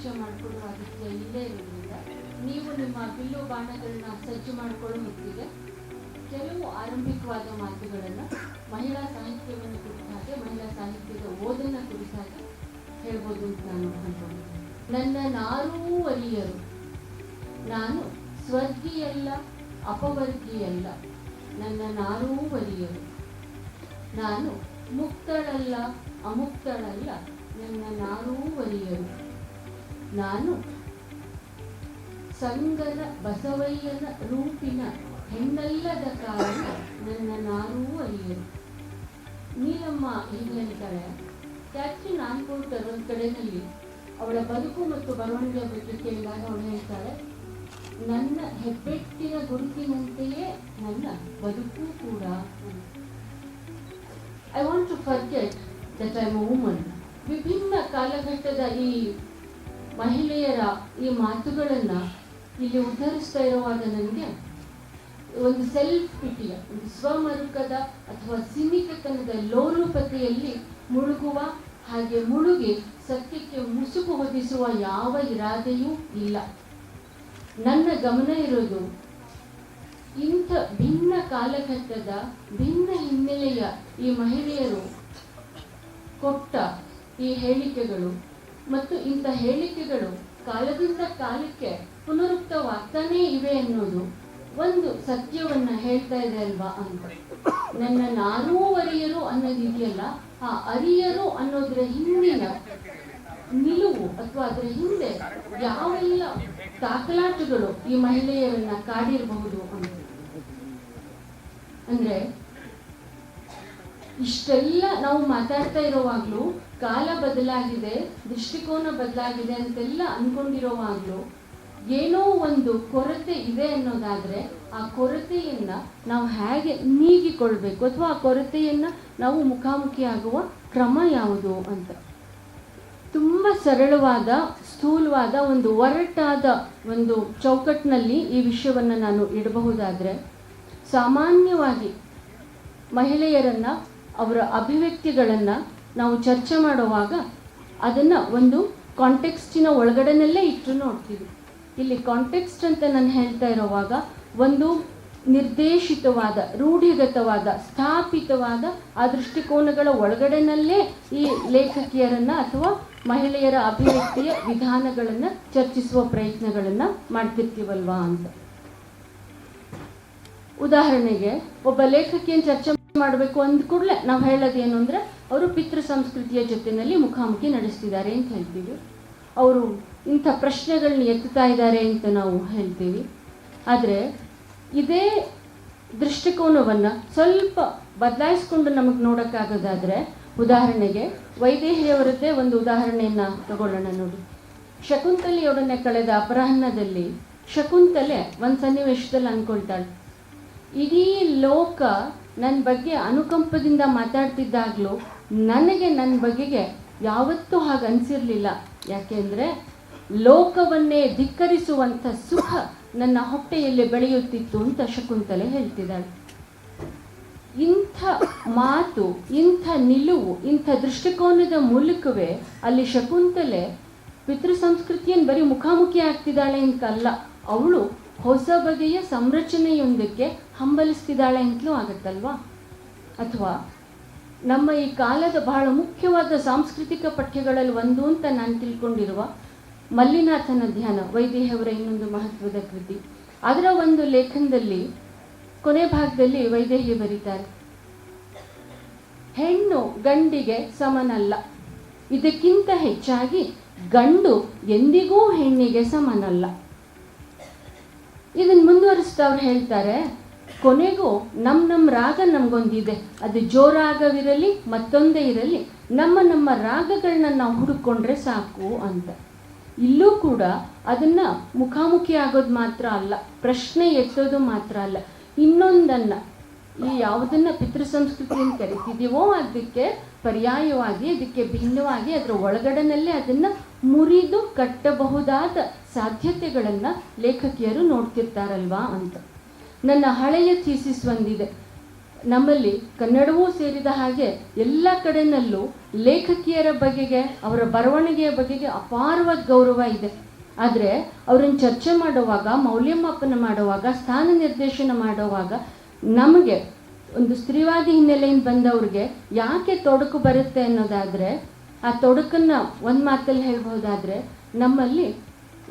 ಪರಿಚಯ ಮಾಡಿಕೊಳ್ಳುವ ಅಗತ್ಯ ಇಲ್ಲೇ ಇರೋದ್ರಿಂದ ನೀವು ನಿಮ್ಮ ಬಿಲ್ಲು ಬಾಣಗಳನ್ನ ಸಜ್ಜು ಮಾಡಿಕೊಳ್ಳೋ ಹೊತ್ತಿಗೆ ಕೆಲವು ಆರಂಭಿಕವಾದ ಮಾತುಗಳನ್ನು ಮಹಿಳಾ ಸಾಹಿತ್ಯವನ್ನು ಕುರಿತ ಹಾಗೆ ಮಹಿಳಾ ಸಾಹಿತ್ಯದ ಓದನ್ನು ಕುರಿತ ಹಾಗೆ ಹೇಳ್ಬೋದು ಅಂತ ನಾನು ಅನ್ಕೊಂಡಿದ್ದೀನಿ. ನನ್ನ ನಾರೂ ವರಿಯರು, ನಾನು ಸ್ವರ್ಗೀಯಲ್ಲ ಅಪವರ್ಗೀಯಲ್ಲ, ನನ್ನ ನಾರೂ ವರಿಯರು, ನಾನು ಮುಕ್ತಳಲ್ಲ ಅಮುಕ್ತಳಲ್ಲ, ನನ್ನ ನಾರೂ ವರಿಯರು, ನಾನು ಸಂಗನ ಬಸವಯ್ಯನ ರೂಪಿನ ಹೆಣ್ಣಲ್ಲದ ಕಾರಣ ನನ್ನ ನಾರೂ ವರಿಯರು. ನೀಲಮ್ಮ ಹೀಗೆ ಹೇಳ್ತಾಳೆ, ಕ್ಯಾಥರಿನ್ ಆನ್ ಪೋರ್ಟರ್ ಒಂದು ಕಡೆಯಲ್ಲಿ ಅವಳ ಬದುಕು ಮತ್ತು ಬರವಣಿಗೆಯ ಬಗ್ಗೆ ಕೇಳಿದಾಗ ಅವಳು ಹೇಳ್ತಾಳೆ, ನನ್ನ ಹೆಬ್ಬೆಟ್ಟಿನ ಗುರುತಿನಂತೆಯೇ ನನ್ನ ಬದುಕು ಕೂಡ. I want to forget that I am a woman. ವಿಭಿನ್ನ ಕಾಲಘಟ್ಟದ ಈ ಮಹಿಳೆಯರ ಈ ಮಾತುಗಳನ್ನು ಇಲ್ಲಿ ಉದ್ಧರಿಸ್ತಾ ಇರುವಾಗ ನನಗೆ ಒಂದು ಸೆಲ್ಫ್ ಪಿಟಿಯ, ಒಂದು ಸ್ವಮರುಕದ ಅಥವಾ ಸಿನಿಕತನದ ಲೋಲುಪತೆಯಲ್ಲಿ ಮುಳುಗುವ ಹಾಗೆ ಮುಳುಗಿ ಸತ್ಯಕ್ಕೆ ಮುಸುಕು ಹೊದಿಸುವ ಯಾವ ಇರಾದೆಯೂ ಇಲ್ಲ. ನನ್ನ ಗಮನ ಇರೋದು ಇಂಥ ಭಿನ್ನ ಕಾಲಘಟ್ಟದ ಭಿನ್ನ ಹಿನ್ನೆಲೆಯ ಈ ಮಹಿಳೆಯರು ಕೊಟ್ಟ ಈ ಹೇಳಿಕೆಗಳು ಮತ್ತು ಇಂಥ ಹೇಳಿಕೆಗಳು ಕಾಲದಿಂದ ಕಾಲಕ್ಕೆ ಪುನರುಕ್ತವಾಗ್ತಾನೇ ಇವೆ ಅನ್ನೋದು ಒಂದು ಸತ್ಯವನ್ನ ಹೇಳ್ತಾ ಇದೆ ಅಲ್ವಾ ಅಂತ. ನನ್ನ ನಾರೂ ಅರಿಯರು ಅನ್ನೋದಿದೆಯಲ್ಲ, ಆ ಅರಿಯರು ಅನ್ನೋದ್ರ ಹಿಂದಿನ ನಿಲುವು ಅಥವಾ ಅದರ ಹಿಂದೆ ಯಾವೆಲ್ಲ ದಾಖಲಾಟುಗಳು ಈ ಮಹಿಳೆಯರನ್ನ ಕಾಡಿರಬಹುದು ಅಂತ. ಅಂದ್ರೆ ಇಷ್ಟೆಲ್ಲ ನಾವು ಮಾತಾಡ್ತಾ ಇರೋವಾಗ್ಲೂ ಕಾಲ ಬದಲಾಗಿದೆ, ದೃಷ್ಟಿಕೋನ ಬದಲಾಗಿದೆ ಅಂತೆಲ್ಲ ಅನ್ಕೊಂಡಿರೋವಾಗ್ಲೂ ಏನೋ ಒಂದು ಕೊರತೆ ಇದೆ ಅನ್ನೋದಾದ್ರೆ ಆ ಕೊರತೆಯನ್ನ ನಾವು ಹೇಗೆ ನೀಗಿಕೊಳ್ಬೇಕು ಅಥವಾ ಆ ಕೊರತೆಯನ್ನ ನಾವು ಮುಖಾಮುಖಿ ಆಗುವ ಕ್ರಮ ಯಾವುದು ಅಂತ. ತುಂಬ ಸರಳವಾದ ಸ್ಥೂಲವಾದ ಒಂದು ಒರಟಾದ ಒಂದು ಚೌಕಟ್ಟಿನಲ್ಲಿ ಈ ವಿಷಯವನ್ನು ನಾನು ಇಡಬಹುದಾದ್ರೆ, ಸಾಮಾನ್ಯವಾಗಿ ಮಹಿಳೆಯರನ್ನ ಅವರ ಅಭಿವ್ಯಕ್ತಿಗಳನ್ನು ನಾವು ಚರ್ಚೆ ಮಾಡುವಾಗ ಅದನ್ನು ಒಂದು ಕಾಂಟೆಕ್ಸ್ಟಿನ ಒಳಗಡೆನಲ್ಲೇ ಇಟ್ಟು ನೋಡ್ತೀವಿ. ಇಲ್ಲಿ ಕಾಂಟೆಕ್ಸ್ಟ್ ಅಂತ ನಾನು ಹೇಳ್ತಾ ಇರೋವಾಗ ಒಂದು ನಿರ್ದೇಶಿತವಾದ, ರೂಢಿಗತವಾದ, ಸ್ಥಾಪಿತವಾದ ಆ ದೃಷ್ಟಿಕೋನಗಳ ಒಳಗಡೆನಲ್ಲೇ ಈ ಲೇಖಕಿಯರನ್ನು ಅಥವಾ ಮಹಿಳೆಯರ ಅಭಿವ್ಯಕ್ತಿಯ ವಿಧಾನಗಳನ್ನು ಚರ್ಚಿಸುವ ಪ್ರಯತ್ನಗಳನ್ನು ಮಾಡ್ತಿರ್ತೀವಲ್ವಾ ಅಂತ. ಉದಾಹರಣೆಗೆ ಒಬ್ಬ ಲೇಖಕಿಯನ್ನು ಚರ್ಚೆ ಮಾಡಬೇಕು ಅಂದ ಕೂಡಲೇ ನಾವು ಹೇಳೋದೇನು ಅಂದರೆ ಅವರು ಪಿತೃ ಸಂಸ್ಕೃತಿಯ ಜೊತೆಯಲ್ಲಿ ಮುಖಾಮುಖಿ ನಡೆಸ್ತಿದ್ದಾರೆ ಅಂತ ಹೇಳ್ತೀವಿ. ಅವರು ಇಂಥ ಪ್ರಶ್ನೆಗಳನ್ನ ಎತ್ತುತ್ತಾ ಇದ್ದಾರೆ ಅಂತ ನಾವು ಹೇಳ್ತೀವಿ. ಆದರೆ ಇದೇ ದೃಷ್ಟಿಕೋನವನ್ನು ಸ್ವಲ್ಪ ಬದಲಾಯಿಸ್ಕೊಂಡು ನಮಗೆ ನೋಡೋಕ್ಕಾಗೋದಾದರೆ, ಉದಾಹರಣೆಗೆ ವೈದೇಹಿಯವರದ್ದೇ ಒಂದು ಉದಾಹರಣೆಯನ್ನು ತಗೊಳ್ಳೋಣ ನೋಡಿ. ಶಕುಂತಲೆಯೊಡನೆ ಕಳೆದ ಅಪರಾಹ್ನದಲ್ಲಿ ಶಕುಂತಲೆ ಒಂದು ಸನ್ನಿವೇಶದಲ್ಲಿ ಅಂದ್ಕೊಳ್ತಾಳೆ, ಇಡೀ ಲೋಕ ನನ್ನ ಬಗ್ಗೆ ಅನುಕಂಪದಿಂದ ಮಾತಾಡ್ತಿದ್ದಾಗಲೂ ನನಗೆ ನನ್ನ ಬಗೆಗೆ ಯಾವತ್ತೂ ಹಾಗೆ ಅನಿಸಿರಲಿಲ್ಲ. ಯಾಕೆಂದರೆ ಲೋಕವನ್ನೇ ಧಿಕ್ಕರಿಸುವಂಥ ಸುಖ ನನ್ನ ಹೊಟ್ಟೆಯಲ್ಲಿ ಬೆಳೆಯುತ್ತಿತ್ತು ಅಂತ ಶಕುಂತಲೆ ಹೇಳ್ತಿದ್ದಾಳೆ. ಇಂಥ ಮಾತು, ಇಂಥ ನಿಲುವು, ಇಂಥ ದೃಷ್ಟಿಕೋನದ ಮೂಲಕವೇ ಅಲ್ಲಿ ಶಕುಂತಲೆ ಪಿತೃ ಸಂಸ್ಕೃತಿಯನ್ನು ಬರೀ ಮುಖಾಮುಖಿ ಆಗ್ತಿದ್ದಾಳೆ ಅಂತಲ್ಲ, ಅವಳು ಹೊಸ ಬಗೆಯ ಸಂರಚನೆಯೊಂದಕ್ಕೆ ಹಂಬಲಿಸ್ತಿದ್ದಾಳೆ ಅಂತಲೂ ಆಗತ್ತಲ್ವಾ. ಅಥವಾ ನಮ್ಮ ಈ ಕಾಲದ ಬಹಳ ಮುಖ್ಯವಾದ ಸಾಂಸ್ಕೃತಿಕ ಪಠ್ಯಗಳಲ್ಲಿ ಒಂದು ಅಂತ ನಾನು ತಿಳ್ಕೊಂಡಿರುವ ಮಲ್ಲಿನಾಥನ ಧ್ಯಾನ, ವೈದೇಹಿಯವರ ಇನ್ನೊಂದು ಮಹತ್ವದ ಕೃತಿ, ಅದರ ಒಂದು ಲೇಖನದಲ್ಲಿ ಕೊನೆ ಭಾಗದಲ್ಲಿ ವೈದೇಹಿ ಬರೀತಾರೆ, ಹೆಣ್ಣು ಗಂಡಿಗೆ ಸಮನಲ್ಲ, ಇದಕ್ಕಿಂತ ಹೆಚ್ಚಾಗಿ ಗಂಡು ಎಂದಿಗೂ ಹೆಣ್ಣಿಗೆ ಸಮನಲ್ಲ. ಇದನ್ನು ಮುಂದುವರಿಸ್ತಾ ಅವ್ರು ಹೇಳ್ತಾರೆ, ಕೊನೆಗೂ ನಮ್ಮ ರಾಗ ನಮಗೊಂದಿದೆ, ಅದು ಜೋರಾಗವಿರಲಿ ಮತ್ತೊಂದೇ ಇರಲಿ, ನಮ್ಮ ರಾಗಗಳನ್ನ ನಾವು ಹುಡುಕೊಂಡ್ರೆ ಸಾಕು ಅಂತ. ಇಲ್ಲೂ ಕೂಡ ಅದನ್ನು ಮುಖಾಮುಖಿ ಆಗೋದು ಮಾತ್ರ ಅಲ್ಲ, ಪ್ರಶ್ನೆ ಎತ್ತೋದು ಮಾತ್ರ ಅಲ್ಲ, ಇನ್ನೊಂದನ್ನು ಈ ಯಾವುದನ್ನು ಪಿತೃ ಸಂಸ್ಕೃತಿ ಅಂತ ಕರಿತಿದ್ದೀವೋ ಅದಕ್ಕೆ ಪರ್ಯಾಯವಾಗಿ, ಅದಕ್ಕೆ ಭಿನ್ನವಾಗಿ ಅದರ ಒಳಗಡೆನಲ್ಲೇ ಅದನ್ನು ಮುರಿದು ಕಟ್ಟಬಹುದಾದ ಸಾಧ್ಯತೆಗಳನ್ನು ಲೇಖಕಿಯರು ನೋಡ್ತಿರ್ತಾರಲ್ವಾ ಅಂತ. ನನ್ನ ಹಳೆಯ ಥೀಸಿಸ್ ಒಂದಿದೆ, ನಮ್ಮಲ್ಲಿ ಕನ್ನಡವೂ ಸೇರಿದ ಹಾಗೆ ಎಲ್ಲ ಕಡೆಯಲ್ಲೂ ಲೇಖಕಿಯರ ಬಗೆಗೆ, ಅವರ ಬರವಣಿಗೆಯ ಬಗೆಗೆ ಅಪಾರವಾದ ಗೌರವ ಇದೆ. ಆದರೆ ಅವರನ್ನು ಚರ್ಚೆ ಮಾಡುವಾಗ, ಮೌಲ್ಯಮಾಪನ ಮಾಡುವಾಗ, ಸ್ಥಾನ ನಿರ್ದೇಶನ ಮಾಡುವಾಗ ನಮಗೆ ಒಂದು ಸ್ತ್ರೀವಾದಿ ಹಿನ್ನೆಲೆಯಿಂದ ಬಂದವ್ರಿಗೆ ಯಾಕೆ ತೊಡಕು ಬರುತ್ತೆ ಅನ್ನೋದಾದರೆ, ಆ ತೊಡಕನ್ನು ಒಂದು ಮಾತಲ್ಲಿ ಹೇಳ್ಬೋದಾದರೆ, ನಮ್ಮಲ್ಲಿ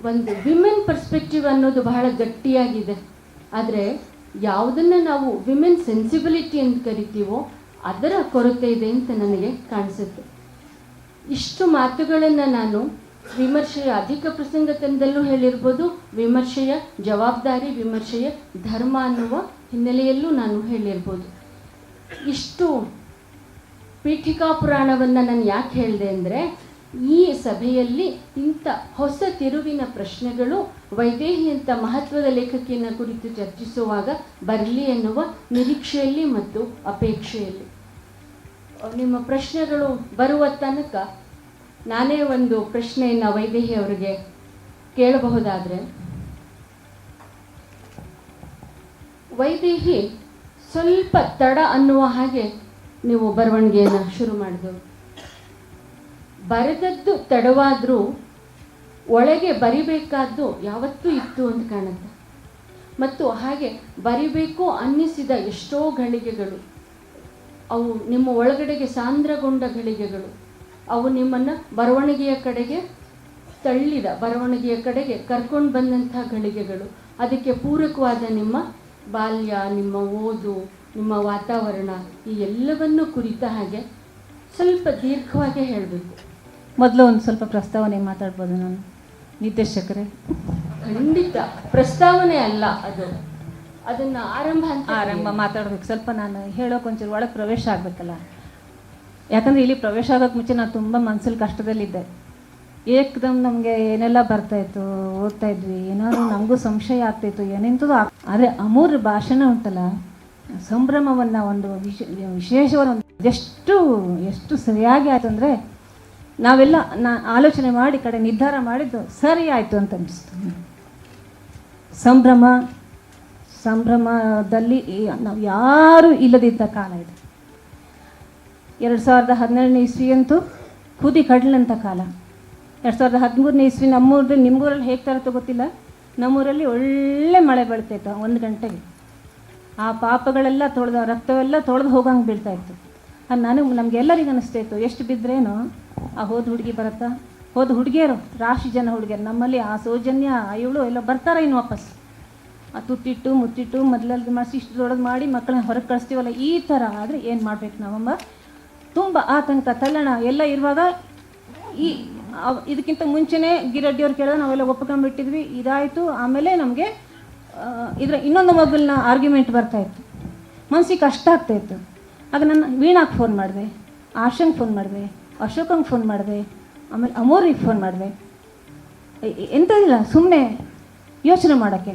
ಒಂದು ವಿಮೆನ್ ಪರ್ಸ್ಪೆಕ್ಟಿವ್ ಅನ್ನೋದು ಬಹಳ ಗಟ್ಟಿಯಾಗಿದೆ. ಆದರೆ ಯಾವುದನ್ನು ನಾವು ವಿಮೆನ್ ಸೆನ್ಸಿಬಿಲಿಟಿ ಅಂತ ಕರಿತೀವೋ ಅದರ ಕೊರತೆ ಇದೆ ಅಂತ ನನಗೆ ಕಾಣಿಸುತ್ತೆ. ಇಷ್ಟು ಮಾತುಗಳನ್ನು ನಾನು ವಿಮರ್ಶೆಯ ಅಧಿಕ ಪ್ರಸಂಗತನದಲ್ಲೂ ಹೇಳಿರ್ಬೋದು, ವಿಮರ್ಶೆಯ ಜವಾಬ್ದಾರಿ, ವಿಮರ್ಶೆಯ ಧರ್ಮ ಅನ್ನುವ ಹಿನ್ನೆಲೆಯಲ್ಲೂ ನಾನು ಹೇಳಿರ್ಬೋದು. ಇಷ್ಟು ಪೀಠಿಕಾ ಪುರಾಣವನ್ನು ನಾನು ಯಾಕೆ ಹೇಳಿದೆ ಅಂದರೆ, ಈ ಸಭೆಯಲ್ಲಿ ಇಂಥ ಹೊಸ ತಿರುವಿನ ಪ್ರಶ್ನೆಗಳು ವೈದೇಹಿ ಅಂತ ಮಹತ್ವದ ಲೇಖಕಿಯನ್ನು ಕುರಿತು ಚರ್ಚಿಸುವಾಗ ಬರಲಿ ಎನ್ನುವ ನಿರೀಕ್ಷೆಯಲ್ಲಿ ಮತ್ತು ಅಪೇಕ್ಷೆಯಲ್ಲಿ. ನಿಮ್ಮ ಪ್ರಶ್ನೆಗಳು ಬರುವ ತನಕ ನಾನೇ ಒಂದು ಪ್ರಶ್ನೆಯನ್ನು ವೈದೇಹಿ ಅವರಿಗೆ ಕೇಳಬಹುದಾದರೆ, ವೈದೇಹಿ ಸ್ವಲ್ಪ ತಡ ಅನ್ನುವ ಹಾಗೆ ನೀವು ಬರವಣಿಗೆಯನ್ನು ಶುರು ಮಾಡಿದೆವು. ಬರೆದದ್ದು ತಡವಾದರೂ ಒಳಗೆ ಬರಿಬೇಕಾದ್ದು ಯಾವತ್ತೂ ಇತ್ತು ಅಂತ ಕಾಣುತ್ತೆ. ಮತ್ತು ಹಾಗೆ ಬರಿಬೇಕು ಅನ್ನಿಸಿದ ಎಷ್ಟೋ ಘಳಿಗೆಗಳು, ಅವು ನಿಮ್ಮ ಒಳಗಡೆಗೆ ಸಾಂದ್ರಗೊಂಡ ಘಳಿಗೆಗಳು, ಅವು ನಿಮ್ಮನ್ನು ಬರವಣಿಗೆಯ ಕಡೆಗೆ ತಳ್ಳಿದ, ಬರವಣಿಗೆಯ ಕಡೆಗೆ ಕರ್ಕೊಂಡು ಬಂದಂಥ ಘಳಿಗೆಗಳು. ಅದಕ್ಕೆ ಪೂರಕವಾದ ನಿಮ್ಮ ಬಾಲ್ಯ, ನಿಮ್ಮ ಓದು, ನಿಮ್ಮ ವಾತಾವರಣ, ಈ ಎಲ್ಲವನ್ನೂ ಕುರಿತ ಹಾಗೆ ಸ್ವಲ್ಪ ದೀರ್ಘವಾಗಿ ಹೇಳಬೇಕು. ಮೊದಲು ಒಂದು ಸ್ವಲ್ಪ ಪ್ರಸ್ತಾವನೆ ಮಾತಾಡ್ಬೋದು ನಾನು, ನಿರ್ದೇಶಕರೇ? ಖಂಡಿತ ಪ್ರಸ್ತಾವನೆ ಅಲ್ಲ ಅದು, ಅದನ್ನು ಆರಂಭ ಮಾತಾಡ್ಬೇಕು. ಸ್ವಲ್ಪ ನಾನು ಹೇಳೋಕೆ ಒಂಚೂರು ಒಳಗೆ ಪ್ರವೇಶ ಆಗಬೇಕಲ್ಲ. ಯಾಕಂದರೆ ಇಲ್ಲಿ ಪ್ರವೇಶ ಆಗೋಕ್ಕೆ ಮುಂಚೆ ನಾನು ತುಂಬ ಮನಸ್ಸಲ್ಲಿ ಕಷ್ಟದಲ್ಲಿದ್ದೆ. ಏಕದಮ್ ನಮಗೆ ಏನೆಲ್ಲ ಬರ್ತಾಯಿತ್ತು, ಓದ್ತಾ ಇದ್ವಿ, ಏನಾದರೂ ನಮಗೂ ಸಂಶಯ ಆಗ್ತಾಯಿತ್ತು, ಏನೆಂಥದ್ದು ಆದರೆ ಅಮೂರ್ ಭಾಷಣ ಉಂಟಲ್ಲ, ಸಂಭ್ರಮವನ್ನು ಒಂದು ವಿಶೇಷವಾದ ಒಂದು ಎಷ್ಟು ಸರಿಯಾಗಿ ಆಯಿತು ಅಂದರೆ, ನಾವೆಲ್ಲ ಆಲೋಚನೆ ಮಾಡಿ ಕಡೆ ನಿರ್ಧಾರ ಮಾಡಿದ್ದು ಸರಿ ಆಯಿತು ಅಂತ ಅನಿಸ್ತು. ಸಂಭ್ರಮದಲ್ಲಿ ನಾವು ಯಾರೂ ಇಲ್ಲದಿದ್ದ ಕಾಲ ಇದು. 2012ನೇ ಇಸ್ವಿಯಂತೂ ಕುದಿ ಕಡಲಂಥ ಕಾಲ. 2013ನೇ ಇಸ್ವಿ ನಿಮ್ಮೂರಲ್ಲಿ ಹೇಗೆ ತರತ್ತೋ ಗೊತ್ತಿಲ್ಲ, ನಮ್ಮೂರಲ್ಲಿ ಒಳ್ಳೆ ಮಳೆ ಬೀಳ್ತಾಯಿತ್ತು 1 ಗಂಟೆಗೆ. ಆ ಪಾಪಗಳೆಲ್ಲ ರಕ್ತವೆಲ್ಲ ತೊಳೆದು ಹೋಗಂಗೆ ಬೀಳ್ತಾಯಿತ್ತು. ಅದು ನಮಗೆಲ್ಲರಿಗೂ ಅನ್ನಿಸ್ತಾಯಿತ್ತು, ಎಷ್ಟು ಬಿದ್ದರೇನೋ ಆ ಹೋದ ಹುಡುಗಿ ಬರುತ್ತಾ, ಹೋದ ಹುಡುಗಿಯರು ರಾಶಿ ಜನ ಹುಡುಗಿಯರು ನಮ್ಮಲ್ಲಿ, ಆ ಸೌಜನ್ಯ ಇವಳು ಎಲ್ಲ ಬರ್ತಾರೆ ಇನ್ನು ವಾಪಸ್. ಆ ತುತ್ತಿಟ್ಟು ಮುತ್ತಿಟ್ಟು ಮೊದಲಲ್ಲಿ ಮಾಡಿಸಿ ಇಷ್ಟು ದೊಡ್ಡದು ಮಾಡಿ ಮಕ್ಕಳನ್ನ ಹೊರಗೆ ಕಳಿಸ್ತೀವಲ್ಲ, ಈ ಥರ ಆದರೆ ಏನು ಮಾಡಬೇಕು ನಾವಮ್ಮ? ತುಂಬ ಆತಂಕ ತಲ್ಲಣ ಎಲ್ಲ ಇರುವಾಗ ಇದಕ್ಕಿಂತ ಮುಂಚೆನೇ ಗಿರಡ್ಡಿಯವ್ರು ಕೇಳಿದ್ರೆ ನಾವೆಲ್ಲ ಒಪ್ಕೊಂಡ್ಬಿಟ್ಟಿದ್ವಿ. ಇದಾಯಿತು. ಆಮೇಲೆ ನಮಗೆ ಇದರ ಇನ್ನೊಂದು ಮೊಬೈಲ್ನ ಆರ್ಗ್ಯುಮೆಂಟ್ ಬರ್ತಾಯಿತ್ತು, ಮನಸ್ಸಿಗೆ ಕಷ್ಟ ಆಗ್ತಾಯಿತ್ತು. ಆಗ ನಾನು ವೀಣಾಗೆ ಫೋನ್ ಮಾಡಿದೆ, ಆಶಂಗೆ ಫೋನ್ ಮಾಡಿದೆ, ಅಶೋಕಂಗೆ ಫೋನ್ ಮಾಡಿದೆ, ಆಮೇಲೆ ಅಮೋರಿಗೆ ಫೋನ್ ಮಾಡಿದೆ. ಎಂಥದಿಲ್ಲ, ಸುಮ್ಮನೆ ಯೋಚನೆ ಮಾಡೋಕ್ಕೆ.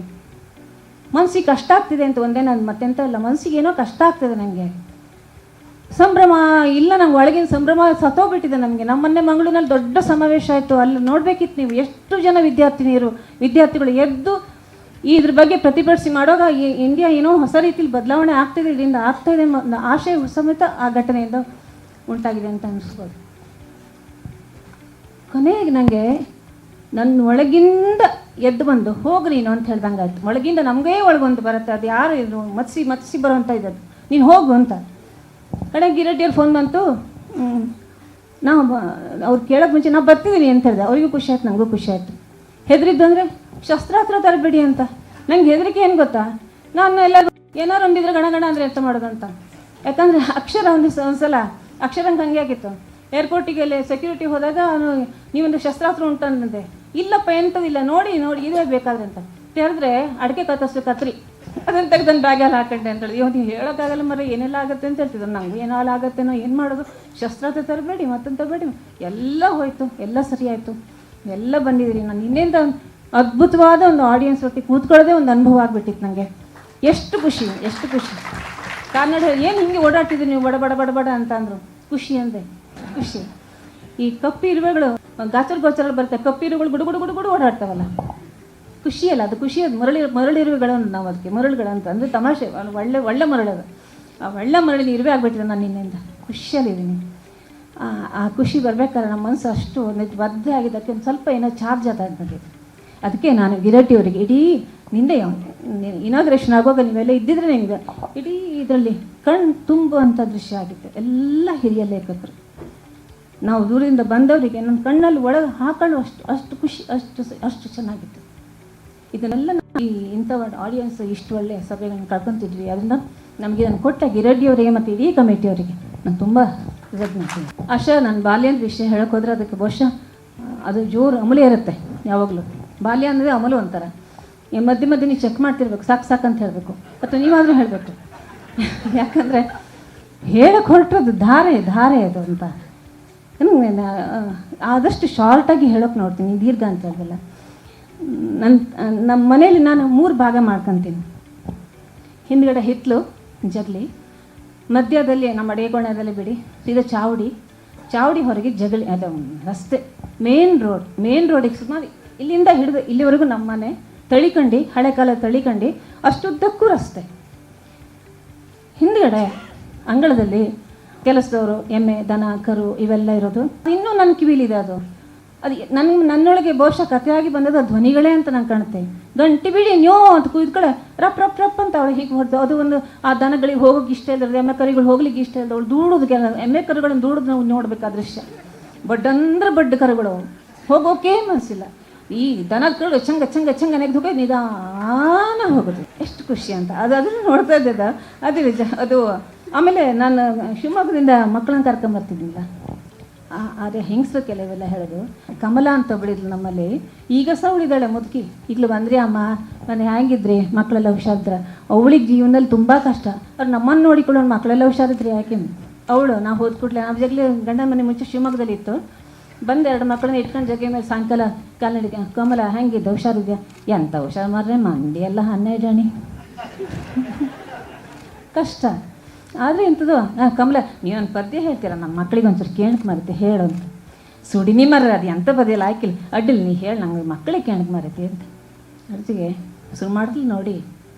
ಮನಸ್ಸಿಗೆ ಕಷ್ಟ ಆಗ್ತಿದೆ ಅಂತ ಒಂದೇ, ನಾನು ಮತ್ತೆಂತ ಇಲ್ಲ, ಮನಸ್ಸಿಗೆ ಏನೋ ಕಷ್ಟ ಆಗ್ತಿದೆ ನನಗೆ. ಸಂಭ್ರಮ ಇಲ್ಲ, ನಂಗೆ ಒಳಗಿನ ಸಂಭ್ರಮ ಸತ್ತೋಗ್ಬಿಟ್ಟಿದೆ ನಮಗೆ. ನಮ್ಮ ಮೊನ್ನೆ ಮಂಗಳೂರಿನಲ್ಲಿ ದೊಡ್ಡ ಸಮಾವೇಶ ಆಯಿತು, ಅಲ್ಲಿ ನೋಡಬೇಕಿತ್ತು ನೀವು, ಎಷ್ಟು ಜನ ವಿದ್ಯಾರ್ಥಿಗಳು ಎದ್ದು ಇದ್ರ ಬಗ್ಗೆ ಪ್ರತಿಭಟಿಸಿ ಮಾಡುವಾಗ ಇಂಡಿಯಾ ಏನೋ ಹೊಸ ರೀತಿಯಲ್ಲಿ ಬದಲಾವಣೆ ಆಗ್ತಿದೆ, ಇದರಿಂದ ಆಗ್ತಾಯಿದೆ ಆಶಯ ಸಮೇತ ಆ ಘಟನೆಯಿಂದ ಉಂಟಾಗಿದೆ ಅಂತ ಅನಿಸ್ಬೋದು. ಕೊನೆಗೆ ನನಗೆ ನನ್ನ ಒಳಗಿಂದ ಎದ್ದು ಬಂದು ಹೋಗ್ರಿ ನೀನು ಅಂತ ಹೇಳ್ದಂಗೆ ಆಯಿತು. ಒಳಗಿಂದ ನಮಗೇ ಒಳಗೊಂದು ಬರುತ್ತೆ, ಅದು ಯಾರು ಇದು ಮತ್ಸಿ ಬರೋಂಥ ಇದ್ದದ್ದು, ನೀನು ಹೋಗು ಅಂತ. ಕಡೆಗೆ ಗಿರಡ್ಡಿಯವ್ರು ಫೋನ್ ಬಂತು, ನಾವು ಅವ್ರು ಕೇಳೋಕ್ಕೆ ಮುಂಚೆ ನಾವು ಬರ್ತಿದ್ದೀನಿ ಅಂತ ಹೇಳಿದೆ. ಅವ್ರಿಗೂ ಖುಷಿ ಆಯ್ತು, ನನಗೂ ಖುಷಿ ಆಯಿತು. ಹೆದರಿದ್ದು ಅಂದರೆ ಶಸ್ತ್ರಾಸ್ತ್ರ ತರಬೇಡಿ ಅಂತ. ನಂಗೆ ಹೆದರಿಕೆ ಏನು ಗೊತ್ತಾ, ನಾನು ಎಲ್ಲರೂ ಏನಾರು ಒಂದಿದ್ರೆ ಗಣಗಣ ಅಂದರೆ ಎಂತ ಮಾಡೋದಂತ. ಯಾಕಂದರೆ ಅಕ್ಷರ ಒಂದ್ಸಲ ಅಕ್ಷರಂಗೆ ಹಂಗೆ ಆಗಿತ್ತು. ಏರ್ಪೋರ್ಟಿಗೆ ಸೆಕ್ಯೂರಿಟಿ ಹೋದಾಗ ನೀವೊಂದು ಶಸ್ತ್ರಾಸ್ತ್ರ ಉಂಟಂದಂತೆ. ಇಲ್ಲಪ್ಪ ಎಂಥದಿಲ್ಲ, ನೋಡಿ ಇದೇ ಬೇಕಾದ್ರೆ ಅಂತ ತೆರೆದ್ರೆ ಅಡಿಕೆ ಕತ್ತರಿಸೋ ಕತ್ರಿ, ಅದನ್ನು ತೆಗೆದನ್ನು ಬ್ಯಾಗಲ್ಲಿ ಹಾಕೊಂಡೆ ಅಂತ ಹೇಳಿ. ನೀವು ಹೇಳೋಕ್ಕಾಗಲ್ಲ ಮರ, ಏನೆಲ್ಲ ಆಗುತ್ತೆ ಅಂತ ಹೇಳ್ತಿದ್ರು. ನಂಗೆ ಏನೆಲ್ಲ ಆಗುತ್ತೇನೋ, ಏನು ಮಾಡೋದು, ಶಸ್ತ್ರಾಸ್ತ್ರ ತರಬೇಡಿ ಮತ್ತೊಂದು ತರಬೇಡಿ, ಎಲ್ಲ ಹೋಯ್ತು, ಎಲ್ಲ ಸರಿ ಆಯಿತು, ಎಲ್ಲ ಬಂದಿದ್ದೀರಿ. ನಾನು ಇನ್ನೇಂದ ಅದ್ಭುತವಾದ ಒಂದು ಆಡಿಯನ್ಸ್ ಒಟ್ಟಿಗೆ ಕೂತ್ಕೊಳ್ಳೋದೇ ಒಂದು ಅನುಭವ ಆಗಿಬಿಟ್ಟಿತ್ತು ನನಗೆ. ಎಷ್ಟು ಖುಷಿ. ಕನ್ನಡ ಏನು ಹಿಂಗೆ ಓಡಾಡ್ತಿದ್ದೀರಿ ನೀವು, ಬಡ ಅಂತ ಅಂದರು. ಖುಷಿ ಅಂದೆ, ಖುಷಿ. ಈ ಕಪ್ಪಿರುವೆಗಳು ಗೋಚರ ಬರುತ್ತೆ, ಕಪ್ಪಿರುವೆಗಳು ಗುಡು ಓಡಾಡ್ತಾವಲ್ಲ, ಖುಷಿಯಲ್ಲ ಅದು, ಖುಷಿ. ಅದು ಮರಳಿರುವೆಗಳು ನಾವು ಅದಕ್ಕೆ ಮರಳುಗಳಂತ ಅಂದರೆ ತಮಾಷೆ, ಒಳ್ಳೆ ಮರಳದು. ಆ ಒಳ್ಳೆ ಮರಳಿ ಇರುವೆ ಆಗ್ಬಿಟ್ಟಿದೆ ನಾನು ನಿನ್ನಿಂದ ಖುಷಿಯಲ್ಲಿದ್ದೀನಿ. ಆ ಖುಷಿ ಬರ್ಬೇಕಾದ್ರೆ ನಮ್ಮ ಮನಸ್ಸು ಅಷ್ಟು ಒದ್ದೆ ಆಗಿದ್ದಕ್ಕೆ ಒಂದು ಸ್ವಲ್ಪ ಏನೋ ಚಾರ್ಜ್ ಅದಾಗ್ಬಿಟ್ಟಿದೆ. ಅದಕ್ಕೆ ನಾನು ಗಿರಟಿ ಅವರಿಗೆ ಇಡೀ ನಿಂದೆ ಇನಾಗ್ರೇಷನ್ ಆಗುವಾಗ ನೀವೆಲ್ಲ ಇದ್ದಿದ್ರೆ ನಿಮಗೆ ಇಡೀ ಇದರಲ್ಲಿ ಕಣ್ಣು ತುಂಬುವಂಥ ದೃಶ್ಯ ಆಗಿತ್ತು. ಎಲ್ಲ ಹಿರಿಯ ಲೇಖಕರು ನಾವು ದೂರದಿಂದ ಬಂದವರಿಗೆ ನನ್ನ ಕಣ್ಣಲ್ಲಿ ಒಳಗೆ ಹಾಕೊಳ್ಳೋ ಅಷ್ಟು ಖುಷಿ, ಅಷ್ಟು ಚೆನ್ನಾಗಿತ್ತು. ಇದನ್ನೆಲ್ಲ ಇಂಥ ಆಡಿಯನ್ಸ್ ಇಷ್ಟು ಒಳ್ಳೆಯ ಸಭೆಗಳನ್ನ ಕಳ್ಕೊತಿದ್ವಿ. ಅದರಿಂದ ನಮಗೆ ನಾನು ಕೊಟ್ಟ ಗಿರಡ್ಡಿಯವರಿಗೆ ಮತ್ತು ಇಡೀ ಕಮಿಟಿಯವರಿಗೆ ನಾನು ತುಂಬ ಕೃತಜ್ಞತೆ. ಆಶಾ ನನ್ನ ಬಾಲ್ಯದ ವಿಷಯ ಹೇಳೋಕ್ಕೋದ್ರೆ ಅದಕ್ಕೆ ಬಹುಶಃ ಅದು ಜೋರು ಅಮೂಲ್ಯ ಇರುತ್ತೆ. ಯಾವಾಗಲೂ ಬಾಲ್ಯ ಅಂದರೆ ಅಮಲು ಅಂತಾರೆ. ಮಧ್ಯೆ ಮಧ್ಯೆ ನೀವು ಚೆಕ್ ಮಾಡ್ತಿರ್ಬೇಕು, ಸಾಕು ಅಂತ ಹೇಳಬೇಕು, ಅಥವಾ ನೀವಾದರೂ ಹೇಳಬೇಕು. ಯಾಕಂದರೆ ಹೇಳಕ್ಕೆ ಹೊರಟದ್ದು ಧಾರೆ ಅದು ಅಂತ. ಆದಷ್ಟು ಶಾರ್ಟಾಗಿ ಹೇಳೋಕೆ ನೋಡ್ತೀನಿ, ದೀರ್ಘ ಅಂತ ಹೇಳಿಲ್ಲ. ನಮ್ಮ ಮನೇಲಿ ನಾನು 3 ಭಾಗ ಮಾಡ್ಕೊತೀನಿ. ಹಿಂದ್ಗಡೆ ಹಿತ್ತಲು ಜಗಲಿ, ಮಧ್ಯದಲ್ಲಿ ನಮ್ಮ ಅಡುಗೆಕೋಣೆಯಲ್ಲಿ ಬಿಡಿ, ಸೀದಾ ಚಾವಡಿ ಹೊರಗೆ ಜಗಲಿ, ಅದು ರಸ್ತೆ, ಮೇನ್ ರೋಡಿಗೆ ಸುಮಾರು ಇಲ್ಲಿಂದ ಹಿಡಿದು ಇಲ್ಲಿವರೆಗೂ ನಮ್ಮ ಮನೆ ತಳಿಕಂಡು, ಹಳೆ ಕಾಲ ತಳಿಕಂಡು, ಅಷ್ಟುದ್ದಕ್ಕೂ ರಸ್ತೆ. ಹಿಂದ್ಗಡೆ ಅಂಗಳದಲ್ಲಿ ಕೆಲಸದವರು, ಎಮ್ಮೆ, ದನ, ಕರು ಇವೆಲ್ಲ ಇರೋದು. ಇನ್ನೂ ನನ್ನ ಕಿವಿಲಿದೆ ಅದು ನನ್ನೊಳಗೆ ಬಹುಶಃ ಕಥೆಯಾಗಿ ಬಂದದ್ದು ಧ್ವನಿಗಳೇ ಅಂತ ನಂಗೆ ಕಾಣುತ್ತೆ. ಗಂಟಿ ಬಿಡಿ ನ್ಯೋ ಅಂತ ಕೂತ್ಕೊಳ್ಳೆ ರಪ್ ರಪ್ ರಪ್ ಅಂತ ಅವಳು ಹೀಗೆ ಹೊಡೆದು, ಅದು ಒಂದು ಆ ದನಗಳಿಗೆ ಹೋಗೋಕೆ ಇಷ್ಟ ಇಲ್ಲದ, ಎಮ್ಮೆ ಕರುಗಳು ಹೋಗ್ಲಿಕ್ಕೆ ಇಷ್ಟ ಇಲ್ಲದ, ಅವಳು ದೂಡೋದು, ಎಮ್ಮೆ ಕರುಗಳನ್ನು ದೂಡೋದು ನಾವು ನೋಡ್ಬೇಕಾದ ದೃಶ್ಯ. ಬಡ್ಡ ಕರುಗಳು ಹೋಗೋಕೆ ಮನಸ್ಸಿಲ್ಲ. ಈ ದನದ ಕರುಗಳು ಚಂಗ ನೆಗೆದು ಹೋಗಿ ನಿಧಾನ ಹೋಗೋದು, ಎಷ್ಟು ಖುಷಿ ಅಂತ ಅದನ್ನು ನೋಡ್ತಾ ಇದ್ದ. ಅದು ನಿಜ. ಅದು ಆಮೇಲೆ ನಾನು ಶಿವಮೊಗ್ಗದಿಂದ ಮಕ್ಕಳನ್ನ ಕರ್ಕೊಂಬರ್ತಿದ್ದಿಲ್ಲ. ಅದೇ ಹೆಂಗಸರು ಕೆಲವೆಲ್ಲ ಹೇಳೋದು. ಕಮಲಾ ಅಂತ ಒಬ್ಬಳಿದ್ಲು ನಮ್ಮಲ್ಲಿ, ಈಗ ಸಹ ಉಳಿದಾಳೆ ಮುದುಕಿ. ಈಗಲೂ ಬಂದ್ರಿ ಅಮ್ಮ ಮನೆ ಹ್ಯಾಂಗಿದ್ರಿ, ಮಕ್ಕಳೆಲ್ಲ ಹುಷಾರಿದ್ರ. ಅವಳಿಗೆ ಜೀವನದಲ್ಲಿ ತುಂಬ ಕಷ್ಟ. ಅವ್ರು ನಮ್ಮನ್ನು ನೋಡಿಕೊಳ್ಳೋಣ, ಮಕ್ಕಳೆಲ್ಲ ಹುಷಾರಿದ್ರಿ ಯಾಕೆ. ಅವಳು ನಾವು ಹೋದ ಕೂಡಲೇ ನಾವು ಜಗಲಿ ಗಂಡನ ಮನೆ ಮುಂಚೆ ಶಿವಮೊಗ್ಗದಲ್ಲಿ ಇತ್ತು. ಬಂದು 2 ಮಕ್ಕಳನ್ನ ಇಟ್ಕೊಂಡು ಜಗ ಮೇಲೆ ಸಾಯಂಕಾಲ ಕಾಲ್ನಡಿ, ಕಮಲ ಹೆಂಗಿದ್ದೆ, ಹುಷಾರಿದ್ಯಾ? ಎಂಥ ಹುಷಾರು ಮಾರ್ರೆ, ಮಂದಿ ಎಲ್ಲ 12 ಅಣಿ ಕಷ್ಟ. ಆದರೆ ಎಂಥದ್ದು ಕಮಲ ನೀವೊಂದು ಪದ್ಯ ಹೇಳ್ತೀರ, ನಮ್ಮ ಮಕ್ಕಳಿಗೆ ಒಂಚೂರು ಕೇಣಕ್ಕೆ ಮರತೆ ಹೇಳೋಂತ. ಸುಡಿನಿ ಮರ್ರ ಅದು ಎಂಥ ಪದ್ಯ ಹಾಕಿಲ್ಲ, ಅಡ್ಡಿಲ್ಲ ನೀ ಹೇಳಿ, ನಂಗೆ ಮಕ್ಕಳಿಗೆ ಕೇಣಕ್ಕೆ ಮರತಿ ಅಂತ. ಅರ್ಜಿಗೆ ಶುರು ಮಾಡಿದ್ಲು ನೋಡಿ.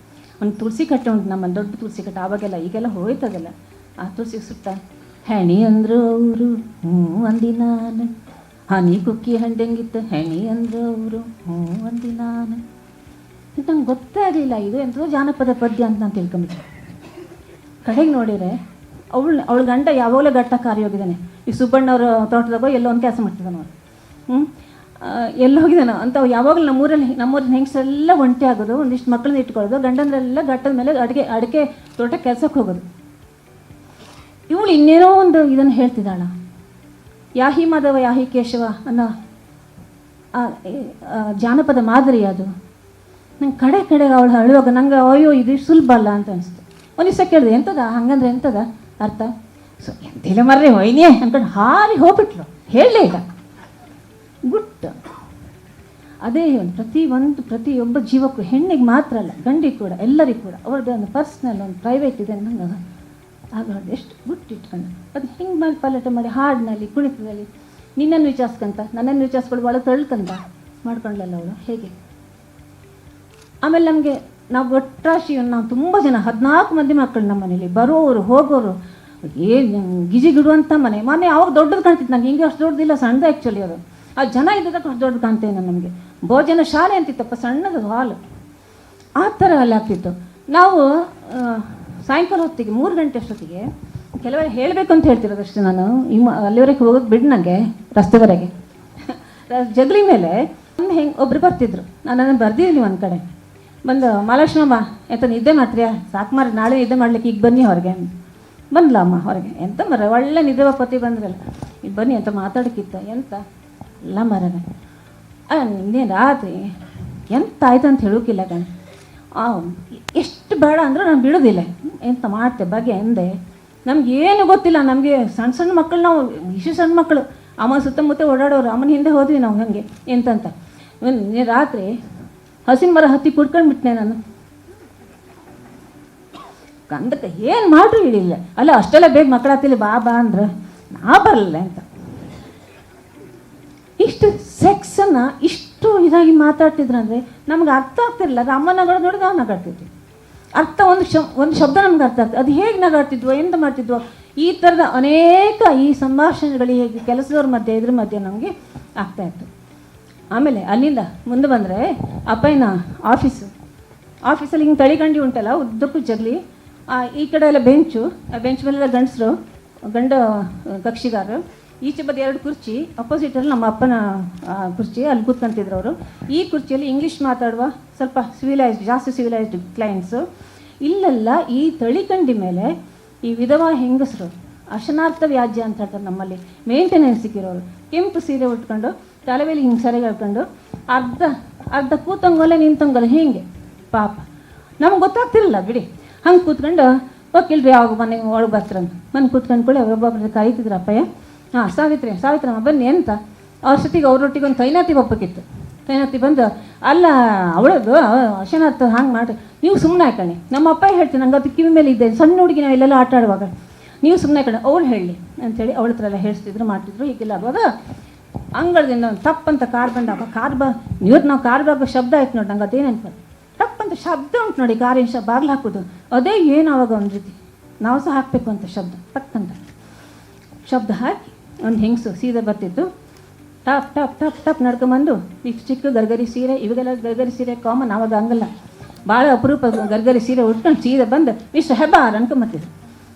ಒಂದು ತುಳಸಿ ಕಟ್ಟೆ ಉಂಟು ನಮ್ಮಲ್ಲಿ, ದೊಡ್ಡ ತುಳಸಿ ಕಟ್ಟೆ. ಆವಾಗೆಲ್ಲ ಈಗೆಲ್ಲ ಹೋಯ್ತದಲ್ಲ. ಆ ತುಳಸಿ ಸುತ್ತ ಹೆಣಿ ಅಂದರು ಅವರು ಅಂದಿ ನಾನು, ಹನಿ ಕುಕ್ಕಿ ಹಂಡಂಗಿತ್ತು, ಹೆಣಿ ಅಂದರು ಅವರು ಅಂದಿ ನಾನು. ನಂಗೆ ಗೊತ್ತೇ ಆಗಲಿಲ್ಲ ಇದು ಎಂಥದೋ ಜಾನಪದ ಪದ್ಯ ಅಂತ ನಾನು ತಿಳ್ಕೊಂಬಿಟ್ಟೆ. ಕಡೆಗೆ ನೋಡಿದರೆ ಅವಳ ಗಂಡ ಯಾವಾಗಲೂ ಗಟ್ಟ ಕಾರಿ ಹೋಗಿದ್ದಾನೆ. ಈ ಸುಬ್ಬಣ್ಣವ್ರ ತೋಟದಾಗ ಎಲ್ಲೋ ಒಂದು ಕೆಲಸ ಮಾಡ್ತಿದ್ದಾನೆ ಅವ್ರು. ಎಲ್ಲಿ ಹೋಗಿದ್ದಾನೋ ಅಂತ. ಯಾವಾಗಲೂ ನಮ್ಮೂರಿನ ಹೆಂಗಸರೆಲ್ಲ ಒಂಟಿ ಆಗೋದು, ಒಂದಿಷ್ಟು ಮಕ್ಕಳನ್ನ ಇಟ್ಕೊಳ್ಳೋದು, ಗಂಡಂದ್ರೆಲ್ಲ ಗಟ್ಟದ ಮೇಲೆ ಅಡಿಕೆ ತೋಟ ಕೆಲಸಕ್ಕೆ ಹೋಗೋದು. ಇವಳು ಇನ್ನೇನೋ ಒಂದು ಇದನ್ನು ಹೇಳ್ತಿದ್ದಾಳ, ಯಾಹಿ ಮಾಧವ ಯಾಹಿ ಕೇಶವ ಅನ್ನೋ ಜಾನಪದ ಮಾದರಿ ಅದು. ನಂಗೆ ಕಡೆಗೆ ಅವಳು ಅಳುವಾಗ ನಂಗೆ ಅಯ್ಯೋ ಇದು ಸುಲಭ ಅಲ್ಲ ಅಂತ ಅನಿಸ್ತು. ಒಂದು ದಿವಸ ಕೇಳಿದೆ, ಎಂಥದ ಹಂಗಂದ್ರೆ ಎಂಥದ ಅರ್ಥ? ಸೊ ಎಂತಿಲ್ಲ ಮರ್ರೆ ಹೊಯ್ನೇ ಅನ್ಕೊಂಡು ಹಾರಿ ಹೋಗ್ಬಿಟ್ಲು, ಹೇಳಲೇ ಇಲ್ಲ. ಗುಟ್ಟು ಅದೇ ಪ್ರತಿಯೊಬ್ಬ ಜೀವಕ್ಕೂ, ಹೆಣ್ಣಿಗೆ ಮಾತ್ರ ಅಲ್ಲ ಗಂಡಿಗೆ ಕೂಡ, ಎಲ್ಲರಿಗೂ ಕೂಡ ಅವ್ರದ್ದು ಒಂದು ಪರ್ಸ್ನಲ್ ಒಂದು ಪ್ರೈವೇಟ್ ಇದೆ ನಂಗೆ ಆಗ ಎಷ್ಟು ಗುಟ್ಟು ಇಟ್ಕೊಂಡು ಅದು ಹಿಂಗೆ ಮಾಡಿ ಪಲ್ಲಟ ಮಾಡಿ ಹಾಡಿನಲ್ಲಿ ಕುಣಿತದಲ್ಲಿ ನಿನ್ನನ್ನು ವಿಚಾರಿಸ್ಕೊಂತ ನನ್ನನ್ನು ವಿಚಾರಿಸ್ಕೊಂಡು ಒಳಗೆ ತಳ್ಕಂತ ಮಾಡ್ಕೊಂಡ್ಲಲ್ಲ ಅವಳು. ಹೇಗೆ ಆಮೇಲೆ ನಮಗೆ ನಾವು ಒಟ್ರಾಶಿ, ನಾವು ತುಂಬ ಜನ 14 ಮಂದಿ ಮಕ್ಕಳು ನಮ್ಮ ಮನೇಲಿ, ಬರೋರು ಹೋಗೋರು, ಗಿಡುವಂಥ ಮನೆ ಅವಾಗ ದೊಡ್ಡದು ಕಾಣ್ತಿತ್ತು. ನಂಗೆ ಹಿಂಗೆ ಅಷ್ಟು ದೊಡ್ಡದಿಲ್ಲ, ಸಣ್ಣದು ಆ್ಯಕ್ಚುಲಿ ಅದು. ಆ ಜನ ಇದ್ದದಕ್ಕೆ ಅಷ್ಟು ದೊಡ್ಡದು ಕಾಣ್ತೇನೆ ನಾನು. ನಮಗೆ ಭೋಜನ ಶಾಲೆ ಅಂತಿತ್ತಪ್ಪ, ಸಣ್ಣದು ಹಾಲು, ಆ ಥರ ಅಲ್ಲಿ ಆಗ್ತಿತ್ತು. ನಾವು ಸಾಯಂಕಾಲ ಹೊತ್ತಿಗೆ 3 ಗಂಟೆ ಅಷ್ಟೊತ್ತಿಗೆ ಕೆಲವರು ಹೇಳಬೇಕು ಅಂತ ಹೇಳ್ತಿರೋದಷ್ಟೇ. ನಾನು ಅಲ್ಲಿವರೆಗೆ ಹೋಗೋದು ಬಿಡು, ನನಗೆ ರಸ್ತೆವರೆಗೆ ಜಗಲಿ ಮೇಲೆ ಒಬ್ರು ಬರ್ತಿದ್ರು. ನಾನು ಬರ್ದಿದ್ದೀನಿ ಒಂದು ಕಡೆ ಬಂದು, ಮಹಾಲಕ್ಷ್ಮಮ್ಮ ಎಂತ ನಿದ್ದೆ ಮಾಡ್ತೀಯಾ, ಸಾಕು ಮಾರಿ ನಾಳೆ ನಿದ್ದೆ ಮಾಡ್ಲಿಕ್ಕೆ ಈಗ ಬನ್ನಿ ಹೊರಗೆ. ಬಂದ್ಲ ಅಮ್ಮ ಹೊರಗೆ, ಎಂತ ಮರ ಒಳ್ಳೆ ನಿದ್ದೆ ಪತಿ ಬಂದ್ರಲ್ಲ, ಈಗ ಬನ್ನಿ ಅಂತ ಮಾತಾಡೋಕ್ಕಿತ್ತ. ಎಂತ ಎಲ್ಲ ಮರನ ಇನ್ನೇನು ರಾತ್ರಿ ಎಂತ ಆಯ್ತು ಅಂತ ಹೇಳೋಕ್ಕಿಲ್ಲ ಕಣ್. ಎಷ್ಟು ಬೇಡ ಅಂದರೂ ನಾನು ಬಿಡೋದಿಲ್ಲ, ಎಂತ ಮಾಡ್ತೆ ಬಗೆ ಎಂದೆ. ನಮಗೇನು ಗೊತ್ತಿಲ್ಲ, ನಮಗೆ ಸಣ್ಣ ಮಕ್ಕಳು, ನಾವು ಇಷ್ಟು ಸಣ್ಣ ಮಕ್ಕಳು, ಅಮ್ಮ ಸುತ್ತಮುತ್ತ ಓಡಾಡೋರು, ಅಮ್ಮನ ಹಿಂದೆ ಹೋದ್ವಿ ನಾವು ಹಾಗೆ ಎಂತಂತ. ರಾತ್ರಿ ಹಸಿನ ಮರ ಹತ್ತಿ ಕುಡ್ಕೊಂಡ್ಬಿಟ್ನೆ ನಾನು. ಕಂದಕ್ಕೆ ಏನು ಮಾಡ್ರು ಹಿಡಿಲ್ಲ. ಅಲ್ಲ ಅಷ್ಟೆಲ್ಲ ಬೇಗ ಮಕ್ಕಳು ಹತ್ತಿಲ್ಲ, ಬಾ ಅಂದ್ರೆ ನಾ ಬರಲ್ಲ ಅಂತ. ಇಷ್ಟು ಸೆಕ್ಸನ್ನು ಇಷ್ಟು ಇದಾಗಿ ಮಾತಾಡ್ತಿದ್ರಂದರೆ ನಮ್ಗೆ ಅರ್ಥ ಆಗ್ತಿರಲಿಲ್ಲ. ಅದು ಅಮ್ಮನ ನಗೋದು ನೋಡಿ ನಾವು ನಗಾಡ್ತಿದ್ವಿ. ಅರ್ಥ ಒಂದು ಶಬ್ದ ನಮ್ಗೆ ಅರ್ಥ ಆಗ್ತದೆ. ಅದು ಹೇಗೆ ನಗಾಡ್ತಿದ್ವೋ ಎಂತ ಮಾಡ್ತಿದ್ವೋ ಈ ಥರದ ಅನೇಕ ಈ ಸಂಭಾಷಣೆಗಳು ಹೇಗೆ ಕೆಲಸದವ್ರ ಮಧ್ಯೆ ಇದ್ರ ಮಧ್ಯೆ ನಮಗೆ ಆಗ್ತಾಯಿತ್ತು. ಆಮೇಲೆ ಅಲ್ಲಿಂದ ಮುಂದೆ ಬಂದರೆ ಅಪ್ಪಯ್ಯನ ಆಫೀಸಲ್ಲಿ ಹಿಂಗೆ ತಳಿಗಂಡಿ ಉಂಟಲ್ಲ, ಉದ್ದಕ್ಕೂ ಜಗಲಿ, ಈ ಕಡೆ ಎಲ್ಲ ಬೆಂಚು, ಆ ಬೆಂಚ್ ಮೇಲೆಲ್ಲ ಗಂಡಸರು, ಗಂಡ ಕಕ್ಷಿಗಾರರು, ಈಚೆ ಬದಿ 2 ಕುರ್ಚಿ, ಅಪೋಸಿಟಲ್ಲಿ ನಮ್ಮ ಅಪ್ಪನ ಕುರ್ಚಿ, ಅಲ್ಲಿ ಕೂತ್ಕೊಂತಿದ್ರು ಅವರು. ಈ ಕುರ್ಚಿಯಲ್ಲಿ ಇಂಗ್ಲೀಷ್ ಮಾತಾಡುವ ಸ್ವಲ್ಪ ಜಾಸ್ತಿ ಸಿವಿಲೈಸ್ಡ್ ಕ್ಲೈಂಟ್ಸು. ಇಲ್ಲೆಲ್ಲ ಈ ತಳಿಕಂಡಿ ಮೇಲೆ ಈ ವಿಧವಾ ಹೆಂಗಸರು, ಅಶನಾರ್ಥ ವ್ಯಾಜ್ಯ ಅಂತ ಹೇಳ್ತಾರೆ ನಮ್ಮಲ್ಲಿ, ಮೇಂಟೆನೆನ್ಸ್ ಸಿಕ್ಕಿರೋರು, ಕೆಂಪು ಸೀರೆ ಉಟ್ಕೊಂಡು ತಲೆಮೇಲೆ ಹಿಂಗೆ ಸೆರೆಗೆ ಹೇಳ್ಕೊಂಡು ಅರ್ಧ ಕೂತಂಗೋಲೆ ನಿಂತಂಗೋಲೆ ಹಿಂಗೆ ಪಾಪ ನಮ್ಗೆ ಗೊತ್ತಾಗ್ತಿರಲಿಲ್ಲ ಬಿಡಿ. ಹಂಗೆ ಕೂತ್ಕೊಂಡು ಹೋಗಿಲ್ರಿ ಯಾವಾಗ ಮನೆ ಒಳಗೆ ಬರ್ತೀರಂತ ಮನೆ ಕೂತ್ಕೊಂಡು ಕೂಡ ಒಬ್ಬೊಬ್ಬರು ಕರೀತಿದ್ರು ಅಪ್ಪಯ್ಯ. ಹಾಂ ಸಾವಿತ್ರಮ್ಮ ಬನ್ನಿ ಅಂತ. ಅವ್ರ ಜೊತೆಗೆ ಅವ್ರೊಟ್ಟಿಗೆ ಒಂದು ತೈನಾತಿ ಒಪ್ಪಕ್ಕಿತ್ತು. ತೈನಾತಿ ಬಂದು ಅಲ್ಲ ಅವಳದು ಅಶನಾರ್ಥ ಹಂಗೆ ಮಾಡಿ ನೀವು ಸುಮ್ಮನೆ ಹಾಕಣಿ, ನಮ್ಮ ಅಪ್ಪ ಹೇಳ್ತೀನಿ ನಂಗೆ ಅದು ಕಿವಿ ಮೇಲೆ ಇದ್ದೆ, ಸಣ್ಣ ಹುಡುಗಿ ನಾವು ಇಲ್ಲೆಲ್ಲ ಆಟ ಆಡುವಾಗ ನೀವು ಸುಮ್ಮನೆ ಹಾಕಣಿ ಅವ್ರು ಹೇಳಿ ಅಂಥೇಳಿ ಅವಳ ಹತ್ರ ಎಲ್ಲ ಹೇಳ್ತಿದ್ರು ಮಾಡ್ತಿದ್ರು. ಹೀಗೆಲ್ಲ ಆಗುವಾಗ ಅಂಗಳದಿಂದ ತಪ್ಪಂತ ಕಾರ್ ಬಂದಾಗ ಇವತ್ತು ನಾವು ಕಾರ್ ಬಾಗ ಶಬ್ದ ಆಯ್ತು ನೋಡಿ, ನಂಗೆ ಅದೇ ನೆನಪು. ತಪ್ಪಂತ ಶಬ್ದ ಉಂಟು ನೋಡಿ, ಕಾರಿನ ಬಾಗಿಲು ಹಾಕೋದು, ಅದೇ ಏನು ಆವಾಗ ಒಂದು ರೀತಿ ನಾವು ಸಹ ಹಾಕಬೇಕು ಅಂತ ಶಬ್ದ, ತಕ್ಕಂತ ಶಬ್ದ ಹಾಕಿ ಒಂದು ಹೆಂಗಸು ಸೀರೆ ಬರ್ತಿತ್ತು, ಟಪ್ ಟಪ್ ಟಪ್ ಟಪ್ ನಡ್ಕೊಂಬಂದು ಈ ಚಿಕ್ಕ ಗರ್ಗರಿ ಸೀರೆ, ಇವಾಗೆಲ್ಲ ಗರ್ಗರಿ ಸೀರೆ ಕಾಮನ್, ಆವಾಗ ಹಂಗಲ್ಲ, ಭಾಳ ಅಪರೂಪ ಗರ್ಗರಿ ಸೀರೆ ಉಟ್ಕೊಂಡು ಸೀರೆ ಬಂದು ಮಿಸ್ಟರ್ ಹೆಬ್ಬಾರ್ ಅನ್ಕೊಂಬತ್ತಿದ್ರು.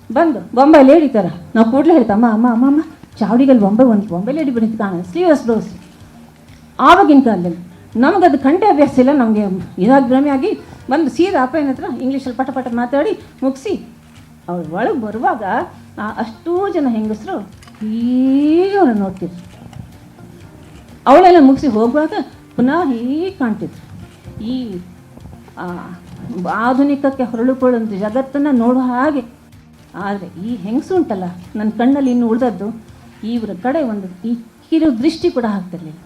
ಬಂದು ಬೊಂಬೆ ಲೇಡಿ ಥರ ನಾವು ಕೂಡಲೇ ಹೇಳ್ತಮ್ಮ ಅಮ್ಮ ಚಾವಡಿಗಲ್ಲಿ ಬೊಂಬೆ ಲೇಡಿ ಬಿಡಿತು ಕಾಣ ಸ್ಲೀವ್ಲೆಸ್ ಬ್ಲೌಸ್. ಆವಾಗಿನ ಕಾಲದಲ್ಲಿ ನಮಗದು ಕಂಠೆ ಅಭ್ಯಾಸ ಇಲ್ಲ, ನಮಗೆ ಇದಾಗಿ ಭ್ರಮೆಯಾಗಿ ಬಂದು ಸೀದಾ ಅಪ್ಪನ ಹತ್ರ ಇಂಗ್ಲೀಷಲ್ಲಿ ಪಟ ಮಾತಾಡಿ ಮುಗಿಸಿ ಅವಳು ಒಳಗೆ ಬರುವಾಗ ಅಷ್ಟೂ ಜನ ಹೆಂಗಸರು ಹೀಗೆ ಅವ್ರನ್ನ ನೋಡ್ತಿದ್ರು. ಅವಳೆಲ್ಲ ಮುಗಿಸಿ ಹೋಗುವಾಗ ಪುನಃ ಹೀಗೆ ಕಾಣ್ತಿದ್ರು. ಈ ಆಧುನಿಕಕ್ಕೆ ಹೊರಳುಕೊಳ್ಳುವಂಥ ಜಗತ್ತನ್ನು ನೋಡುವ ಹಾಗೆ. ಆದರೆ ಈ ಹೆಂಗಸು ಉಂಟಲ್ಲ, ನನ್ನ ಕಣ್ಣಲ್ಲಿ ಇನ್ನು ಉಳಿದದ್ದು ಇವರ ಕಡೆ ಒಂದು ಈ ಕಿರು ದೃಷ್ಟಿ ಕೂಡ ಆಗ್ತಿರ್ಲಿಲ್ಲ.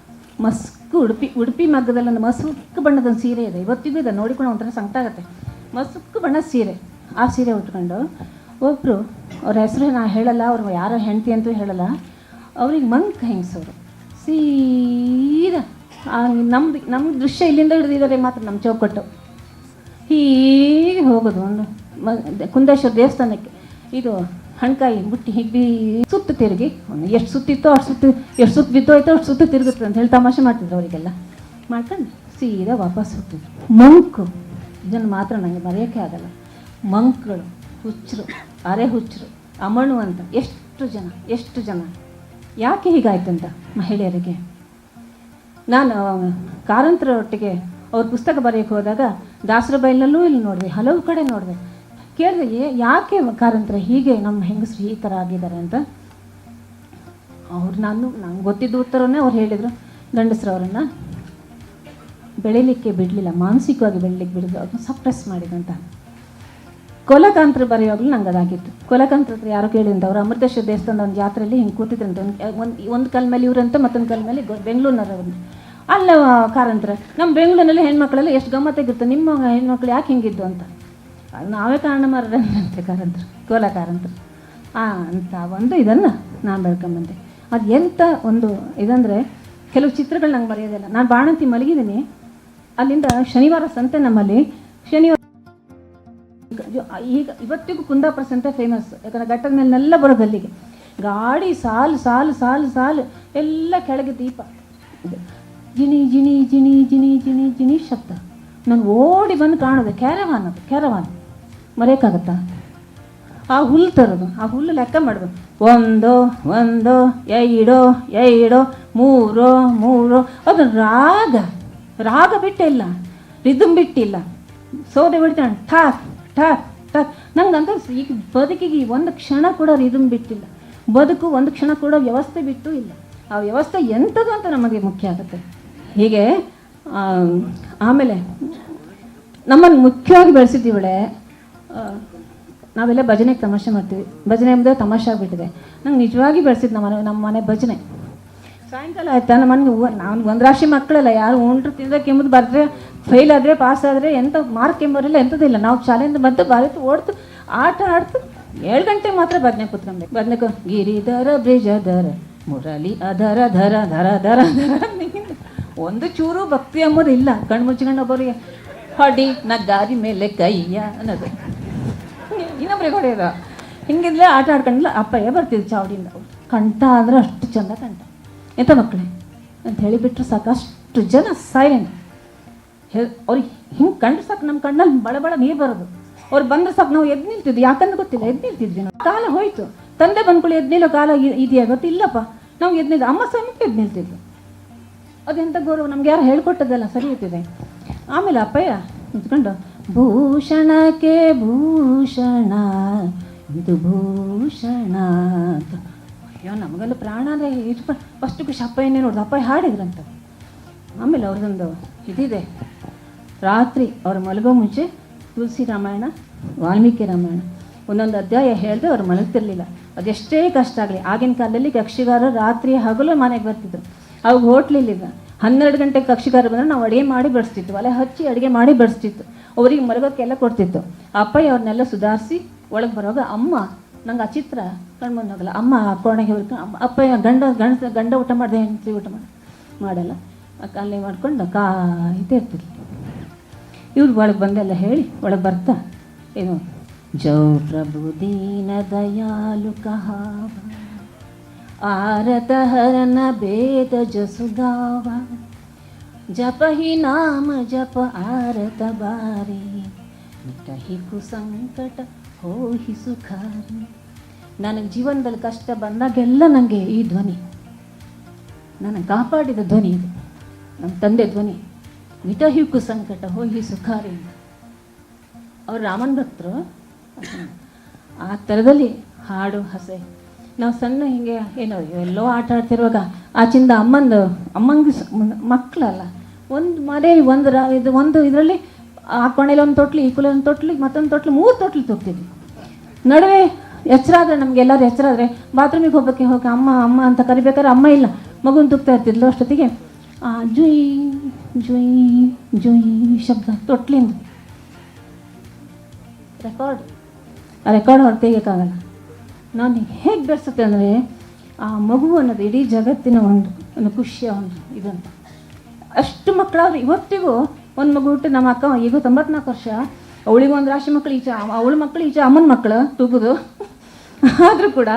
ಮಸ್ಕು ಉಡುಪಿ ಮಗ್ಗದಲ್ಲಿ ಒಂದು ಮಸುಕು ಬಣ್ಣದ ಒಂದು ಸೀರೆ ಇದೆ, ಇವತ್ತಿಗೂ ಇದೆ, ನೋಡಿಕೊಂಡು ಒಂಥರ ಸಂಕಟ ಆಗುತ್ತೆ. ಮಸುಕು ಬಣ್ಣದ ಸೀರೆ, ಆ ಸೀರೆ ಉಟ್ಕೊಂಡು ಒಬ್ಬರು, ಅವ್ರ ಹೆಸರು ನಾನು ಹೇಳಲ್ಲ, ಅವ್ರು ಯಾರೋ ಹೆಂಡತಿ ಅಂತೂ ಹೇಳಲ್ಲ, ಅವ್ರಿಗೆ ಮಂಕ್ ಹೆಂಗಸವರು ಸೀದಾ ನಮ್ಮ ದೃಶ್ಯ ಇಲ್ಲಿಂದ ಹಿಡಿದಿದ್ದಾರೆ ಮಾತ್ರ ನಮ್ಮ ಚೌಕಟ್ಟು ಹೀಗೆ ಹೋಗೋದು ಒಂದು ಕುಂದೇಶ್ವರ ದೇವಸ್ಥಾನಕ್ಕೆ. ಇದು ಹಣ್ಕಾಯಿ ಬುಟ್ಟಿ ಹಿಗ್ಗಿ ಸುತ್ತು ತಿರುಗಿ ಎಷ್ಟು ಸುತ್ತಿತ್ತೋ ಎಷ್ಟು ಸುತ್ತು ಬಿದ್ದೋಯ್ತೋ ಅಷ್ಟು ಸುತ್ತು ತಿರುಗುತ್ತೆ ಅಂತ ಹೇಳಿ ತಮಾಷೆ ಮಾಡ್ತಿದ್ರು. ಅವರಿಗೆಲ್ಲ ಮಾಡ್ಕೊಂಡು ಸೀದಾ ವಾಪಸ್ ಹೋಗ್ತಿದ್ರು. ಮಂಕು ಇದನ್ನು ಮಾತ್ರ ನನಗೆ ಮರೆಯೋಕ್ಕೆ ಆಗಲ್ಲ. ಮಂಕ್ಗಳು, ಹುಚ್ಚರು, ಅರೆ ಹುಚ್ಚರು, ಅಮಣು ಅಂತ ಎಷ್ಟು ಜನ ಯಾಕೆ ಹೀಗಾಯ್ತಂತ ಮಹಿಳೆಯರಿಗೆ. ನಾನು ಕಾರಂತರ ಒಟ್ಟಿಗೆ ಅವ್ರ ಪುಸ್ತಕ ಬರೆಯೋಕ್ಕೆ ಹೋದಾಗ ದಾಸರಬೈಲಲ್ಲೂ ಇಲ್ಲಿ ನೋಡಿದೆ, ಹಲವು ಕಡೆ ನೋಡಿದೆ. ಕೇಳಿದೆ ಯಾಕೆ ಕಾರಂತರ ಹೀಗೆ ನಮ್ಮ ಹೆಂಗಸರು ಈ ಥರ ಆಗಿದ್ದಾರೆ ಅಂತ. ನಂಗೆ ಗೊತ್ತಿದ್ದ ಉತ್ತರವನ್ನೇ ಅವ್ರು ಹೇಳಿದರು, ಗಂಡಸರು ಅವರನ್ನು ಬೆಳೀಲಿಕ್ಕೆ ಬಿಡಲಿಲ್ಲ, ಮಾನಸಿಕವಾಗಿ ಬೆಳೀಲಿಕ್ಕೆ ಬಿಡಿದ್ರು, ಅವ್ರನ್ನ ಸಪ್ರೆಸ್ ಮಾಡಿದಂತ. ಕೊಲಕಾಂತರ ಬರೆಯುವಾಗಲೂ ನಂಗೆ ಅದಾಗಿತ್ತು. ಕೊಲಕಾಂತರ ಹತ್ರ ಯಾರೋ ಕೇಳಿದಂತ, ಅವರು ಅಮೃತೇಶ್ವರ ದೇವಸ್ಥಾನದ ಒಂದು ಜಾತ್ರೆಯಲ್ಲಿ ಹಿಂಗೆ ಕೂತಿದ್ರಂತೆ, ಒಂದು ಕಾಲ ಮೇಲೆ ಇವರಂತ ಮತ್ತೊಂದು ಕಾಲ ಮೇಲೆ ಬೆಂಗಳೂರಿನವ್ರು. ಅಲ್ಲ ಕಾರಂತರ ನಮ್ಮ ಬೆಂಗಳೂರಿನಲ್ಲಿ ಹೆಣ್ಮಕ್ಳೆಲ್ಲ ಎಷ್ಟು ಗಮ್ಮತ್ತಾಗಿರುತ್ತೆ, ನಿಮ್ಮ ಹೆಣ್ಮಕ್ಳು ಯಾಕೆ ಹಿಂಗಿದ್ದು ಅಂತ. ನಾವೇ ಕಾರಣ ಮಾರಂತೆ ಕಾರಂತರು, ಕೋಲಕಾರಂತರು ಅಂತ ಒಂದು ಇದನ್ನು ನಾನು ಬೆಳ್ಕೊಂಬಂದೆ. ಅದು ಎಂಥ ಒಂದು ಇದಂದರೆ ಕೆಲವು ಚಿತ್ರಗಳು ನಂಗೆ ಮರೆಯೋದಿಲ್ಲ. ನಾನು ಬಾಣಂತಿ ಮಲಗಿದ್ದೀನಿ, ಅಲ್ಲಿಂದ ಶನಿವಾರ ಸಂತೆ ನಮ್ಮಲ್ಲಿ, ಶನಿವಾರ ಈಗ ಇವತ್ತಿಗೂ ಕುಂದಾಪುರ ಸಂತೆ ಫೇಮಸ್, ಯಾಕಂದರೆ ಘಟ್ಟದ ಮೇಲೆಲ್ಲ ಬರೋದು ಅಲ್ಲಿಗೆ. ಗಾಡಿ ಸಾಲು ಎಲ್ಲ ಕೆಳಗೆ ದೀಪ, ಜಿಣಿ ಜಿಣಿ ಜಿಣಿ ಜಿಣಿ ಜಿಣಿ ಜಿಣಿ ಶಬ್ದ. ನಾನು ಓಡಿ ಬಂದು ಕಾಣೋದು ಕ್ಯಾರವಾನ್ ಮರೆಯೋಕ್ಕಾಗತ್ತಾ? ಆ ಹುಲ್ಲು ತರೋದು, ಆ ಹುಲ್ಲು ಲೆಕ್ಕ ಮಾಡೋದು, 1 1 2 3 ಅದು ರಾಗ ಬಿಟ್ಟಿಲ್ಲ, ರಿದಮ್ ಬಿಟ್ಟಿಲ್ಲ, ಸೋದೆ ಬಿಡ್ತಾನೆ ಠಾಕ್ ಠಾಕ್ ಠಾಕ್. ನಂಗಂತ ಈಗ ಬದುಕಿಗೆ ಒಂದು ಕ್ಷಣ ಕೂಡ ರಿದಮ್ ಬಿಟ್ಟಿಲ್ಲ, ಬದುಕು ಒಂದು ಕ್ಷಣ ಕೂಡ ವ್ಯವಸ್ಥೆ ಬಿಟ್ಟು ಇಲ್ಲ. ಆ ವ್ಯವಸ್ಥೆ ಎಂಥದ್ದು ಅಂತ ನಮಗೆ ಮುಖ್ಯ ಆಗುತ್ತೆ. ಹೀಗೆ ಆಮೇಲೆ ನಮ್ಮನ್ನು ಮುಖ್ಯವಾಗಿ ಬೆಳೆಸಿದ್ದೀವಳೆ. ನಾವೆಲ್ಲ ಭಜನೆಗೆ ತಮಾಷೆ ಮಾಡ್ತೀವಿ, ಭಜನೆ ಎಂಬುದೇ ತಮಾಷೆ ಆಗಿಬಿಟ್ಟಿದೆ. ನಂಗೆ ನಿಜವಾಗಿ ಬೆಳೆಸಿದ್ದು ನಮ್ಮ ಮನೆ ಭಜನೆ. ಸಾಯಂಕಾಲ ಆಯ್ತಾ ನಮ್ಮನೆ ನಾನು ಒಂದು ರಾಶಿ ಮಕ್ಕಳಲ್ಲ, ಯಾರು ಉಂಡ್ರು ತಿಂದಕ್ಕೆ ಎಂಬುದು ಬರೆದ್ರೆ ಫೇಲ್ ಆದರೆ ಪಾಸ್ ಆದರೆ ಎಂಥ ಮಾರ್ಕ್ ಎಂಬರಿಲ್ಲ, ಎಂಥದಿಲ್ಲ. ನಾವು ಶಾಲೆಯಿಂದ ಬಂದು ಬಾರಿತು ಓಡ್ತು ಆಟ ಆಡ್ತು 7 ಗಂಟೆಗೆ ಮಾತ್ರ ಭಜನೆ ಕೂತ್ಕೊಬೇಕು. ಭಜನೆ ಗಿರಿಧರ ಬ್ರಿಜಧರ ಮುರಳಿ ಅಧರ ಧರ ಧರ ಧರ ಧರ. ಒಂದು ಚೂರು ಭಕ್ತಿ ಎಂಬುದು ಇಲ್ಲ. ಕಣ್ಣು ಮುಚ್ಕೊಂಡು ಒಬ್ಬರಿಗೆ ಹೊಡಿ ನಗ್ಗಾರಿ ಮೇಲೆ ಕೈಯ ಅನ್ನೋದು. ಇನ್ನೊಬ್ರಿಗೆ ಹೊಡೆಯೋದು. ಹಿಂಗಿದ್ಲೆ ಆಟ ಆಡ್ಕೊಂಡ್ಲ ಅಪ್ಪಯ್ಯ ಬರ್ತಿದ್ದು ಚಾವಡಿಯಿಂದ. ಕಂಠ ಅಂದ್ರೆ ಅಷ್ಟು ಚಂದ ಕಂಠ. ಎಂಥ ಮಕ್ಕಳೇ ಅಂತ ಹೇಳಿಬಿಟ್ರು ಸಾಕು, ಅಷ್ಟು ಜನ ಸೈಲೆಂಟ್. ಅವ್ರಿಗೆ ಹಿಂಗೆ ಕಂಡ್ರೆ ಸಾಕು ನಮ್ಮ ಕಣ್ಣಲ್ಲಿ ಬಳ ನೀರು ಬರೋದು. ಅವ್ರು ಬಂದ್ರೆ ಸಾಕು ನಾವು ಎದ್ದು ನಿಲ್ತಿದ್ವಿ. ಯಾಕಂದ್ರೆ ಗೊತ್ತಿಲ್ಲ, ಎದ್ದು ನಿಲ್ತಿದ್ವಿ ನಾವು. ಕಾಲ ಹೋಯ್ತು. ತಂದೆ ಬಂದ್ಕೊಳ್ಳಿ ಎದ್ದು ನಿಲ್ಲೋ ಕಾಲ ಇದೆಯಾ ಗೊತ್ತಿಲ್ಲಪ್ಪ. ನಾವು ಎದ್ದು ನಿಲ್ದು ಅಮ್ಮ ಸಮಯಕ್ಕೆ ಎದ್ದು ನಿಲ್ತಿದ್ವಿ. ಅದೆಂಥ ಗೌರವ, ನಮ್ಗೆ ಯಾರು ಹೇಳ್ಕೊಟ್ಟದಲ್ಲ ಸರಿ ಇರ್ತಿದೆ. ಆಮೇಲೆ ಅಪ್ಪಯ್ಯ ನಿಂತ್ಕೊಂಡು ಭೂಷಣಕ್ಕೆ ಭೂಷಣ ಇದು ಭೂಷಣ ಅಂತ. ಅಯ್ಯೋ ನಮಗೆಲ್ಲ ಪ್ರಾಣ ಅಂದರೆ ಇಟ್ಕೊಂಡು ಫಸ್ಟ್ ಖುಷಿ ಅಪ್ಪಯ್ಯನೇ ನೋಡ್ದು. ಅಪ್ಪಯ್ಯ ಹಾಡಿದ್ರಂತ. ಆಮೇಲೆ ಅವ್ರದ್ದೊಂದು ಇದಿದೆ, ರಾತ್ರಿ ಅವ್ರು ಮಲಗೋ ಮುಂಚೆ ತುಳಸಿ ರಾಮಾಯಣ, ವಾಲ್ಮೀಕಿ ರಾಮಾಯಣ ಒಂದೊಂದು ಅಧ್ಯಾಯ ಹೇಳಿದ್ರೆ ಅವ್ರು ಮಲಗ್ತಿರ್ಲಿಲ್ಲ. ಅದೆಷ್ಟೇ ಕಷ್ಟ ಆಗಲಿ. ಆಗಿನ ಕಾಲದಲ್ಲಿ ಕಕ್ಷಿಗಾರರು ರಾತ್ರಿ ಹಗಲು ಮನೆಗೆ ಬರ್ತಿದ್ರು. ಅವಾಗ ಹೋಟ್ಲಿಲ್ಲ. 12 ಗಂಟೆಗೆ ಕಕ್ಷಿಗಾರ ಬಂದರೆ ನಾವು ಅಡುಗೆ ಮಾಡಿ ಬಡಿಸ್ತಿತ್ತು, ಒಲೆ ಹಚ್ಚಿ ಅಡುಗೆ ಮಾಡಿ ಬಡಿಸ್ತಿತ್ತು. ಅವ್ರಿಗೆ ಮಲಗೋಕ್ಕೆಲ್ಲ ಕೊಡ್ತಿತ್ತು. ಅಪ್ಪಯ್ಯ ಅವ್ರನ್ನೆಲ್ಲ ಸುಧಾರಿಸಿ ಒಳಗೆ ಬರುವಾಗ ಅಮ್ಮ ನಂಗೆ ಆ ಚಿತ್ರ ಕಣ್ಮುಂದೆ ಹೋಗಲ್ಲ. ಅಮ್ಮ ಕೋಣೆಗೆ ಹೋಗ್ಕೊಂಡು ಅಪ್ಪಯ್ಯ ಗಂಡ ಊಟ ಮಾಡಿದೆ, ಹೆಂಡತಿ ಊಟ ಮಾಡಲ್ಲ, ಅಲ್ಲೇ ಮಾಡ್ಕೊಂಡು ಕಾಯ್ತಾ ಇರ್ತಿದ್ಲು. ಇವ್ರು ಒಳಗೆ ಬಂದೆಲ್ಲ ಹೇಳಿ ಒಳಗೆ ಬರ್ತಾ ಏನು ಜೌ ಪ್ರಭು ದೀನ ದಯಾಲು ಕಹಾವ ಆರತ ಹರನ ಬೇದ ಜಸುಗಾವ ಜಪ ಹಿ ನಾಮ ಜಪ ಆರತ ಬಾರಿ ಮಿಟಹಿ ಕುಸಂಕಟ ಹೋಹಿ ಸುಖಾರಿ. ನನಗೆ ಜೀವನದಲ್ಲಿ ಕಷ್ಟ ಬಂದಾಗೆಲ್ಲ ನನಗೆ ಈ ಧ್ವನಿ, ನನಗೆ ಕಾಪಾಡಿದ ಧ್ವನಿ ಇದು, ನಮ್ಮ ತಂದೆ ಧ್ವನಿ. ಮಿಟಹಿ ಕುಸಂಕಟ ಹೋಹಿ ಸುಖಾರಿ. ಅವ್ರು ರಾಮನ ಭಕ್ತರು. ಆ ಥರದಲ್ಲಿ ಹಾಡು ಹಸೆ. ನಾವು ಸಣ್ಣ ಹಿಂಗೆ ಏನೋ ಎಲ್ಲೋ ಆಟ ಆಡ್ತಿರುವಾಗ ಆಚಿಂದ ಅಮ್ಮಂಗೆ ಮಕ್ಕಳಲ್ಲ, ಒಂದು ಮನೆ ಒಂದು ಇದರಲ್ಲಿ ಆ ಕೊನೆಯಲ್ಲಿ ಒಂದು ತೊಟ್ಲಿ, ಈ ಕುಲಲ್ಲಿ ಒಂದು ತೊಟ್ಲಿ, ಮತ್ತೊಂದು ತೊಟ್ಲಿ, 3 ತೊಟ್ಲಿ ತೊಗ್ತಿದ್ವಿ. ನಡುವೆ ಎಚ್ಚರ ಆದರೆ ನಮಗೆಲ್ಲರೂ ಎಚ್ಚರ ಆದರೆ ಬಾತ್ರೂಮಿಗೆ ಹೋಗೋಕ್ಕೆ ಹೋಗಿ ಅಮ್ಮ ಅಮ್ಮ ಅಂತ ಕರಿಬೇಕಾದ್ರೆ ಅಮ್ಮ ಇಲ್ಲ, ಮಗುನ ತುಗ್ತಾ ಇರ್ತಿದ್ಲು. ಅಷ್ಟೊತ್ತಿಗೆ ಜುಯ್ ಜುಯ್ ಜುಯ್ ಶಬ್ದ ತೊಟ್ಲಿಂದ ರೆಕಾರ್ಡ್ ಹೊರ ತೆಗಿಯೋಕ್ಕಾಗಲ್ಲ. ನಾನು ಹೇಗೆ ಬೆಳೆಸುತ್ತೆ ಅಂದರೆ ಆ ಮಗು ಅನ್ನೋದು ಇಡೀ ಜಗತ್ತಿನ ಒಂದು ಖುಷಿಯ ಒಂದು ಇದಂತ. ಅಷ್ಟು ಮಕ್ಕಳಾದ್ರೆ ಇವತ್ತಿಗೂ ಒಂದು ಮಗು ಹುಟ್ಟು ನಮ್ಮ ಅಕ್ಕ ಈಗ 94 ವರ್ಷ, ಅವಳಿಗೆ ಒಂದು ರಾಶಿ ಮಕ್ಕಳು ಈಚೆ, ಅವಳ ಮಕ್ಕಳು ಈಚೆ ಅಮ್ಮನ ಮಕ್ಕಳು ತೂಗುದು. ಆದರೂ ಕೂಡ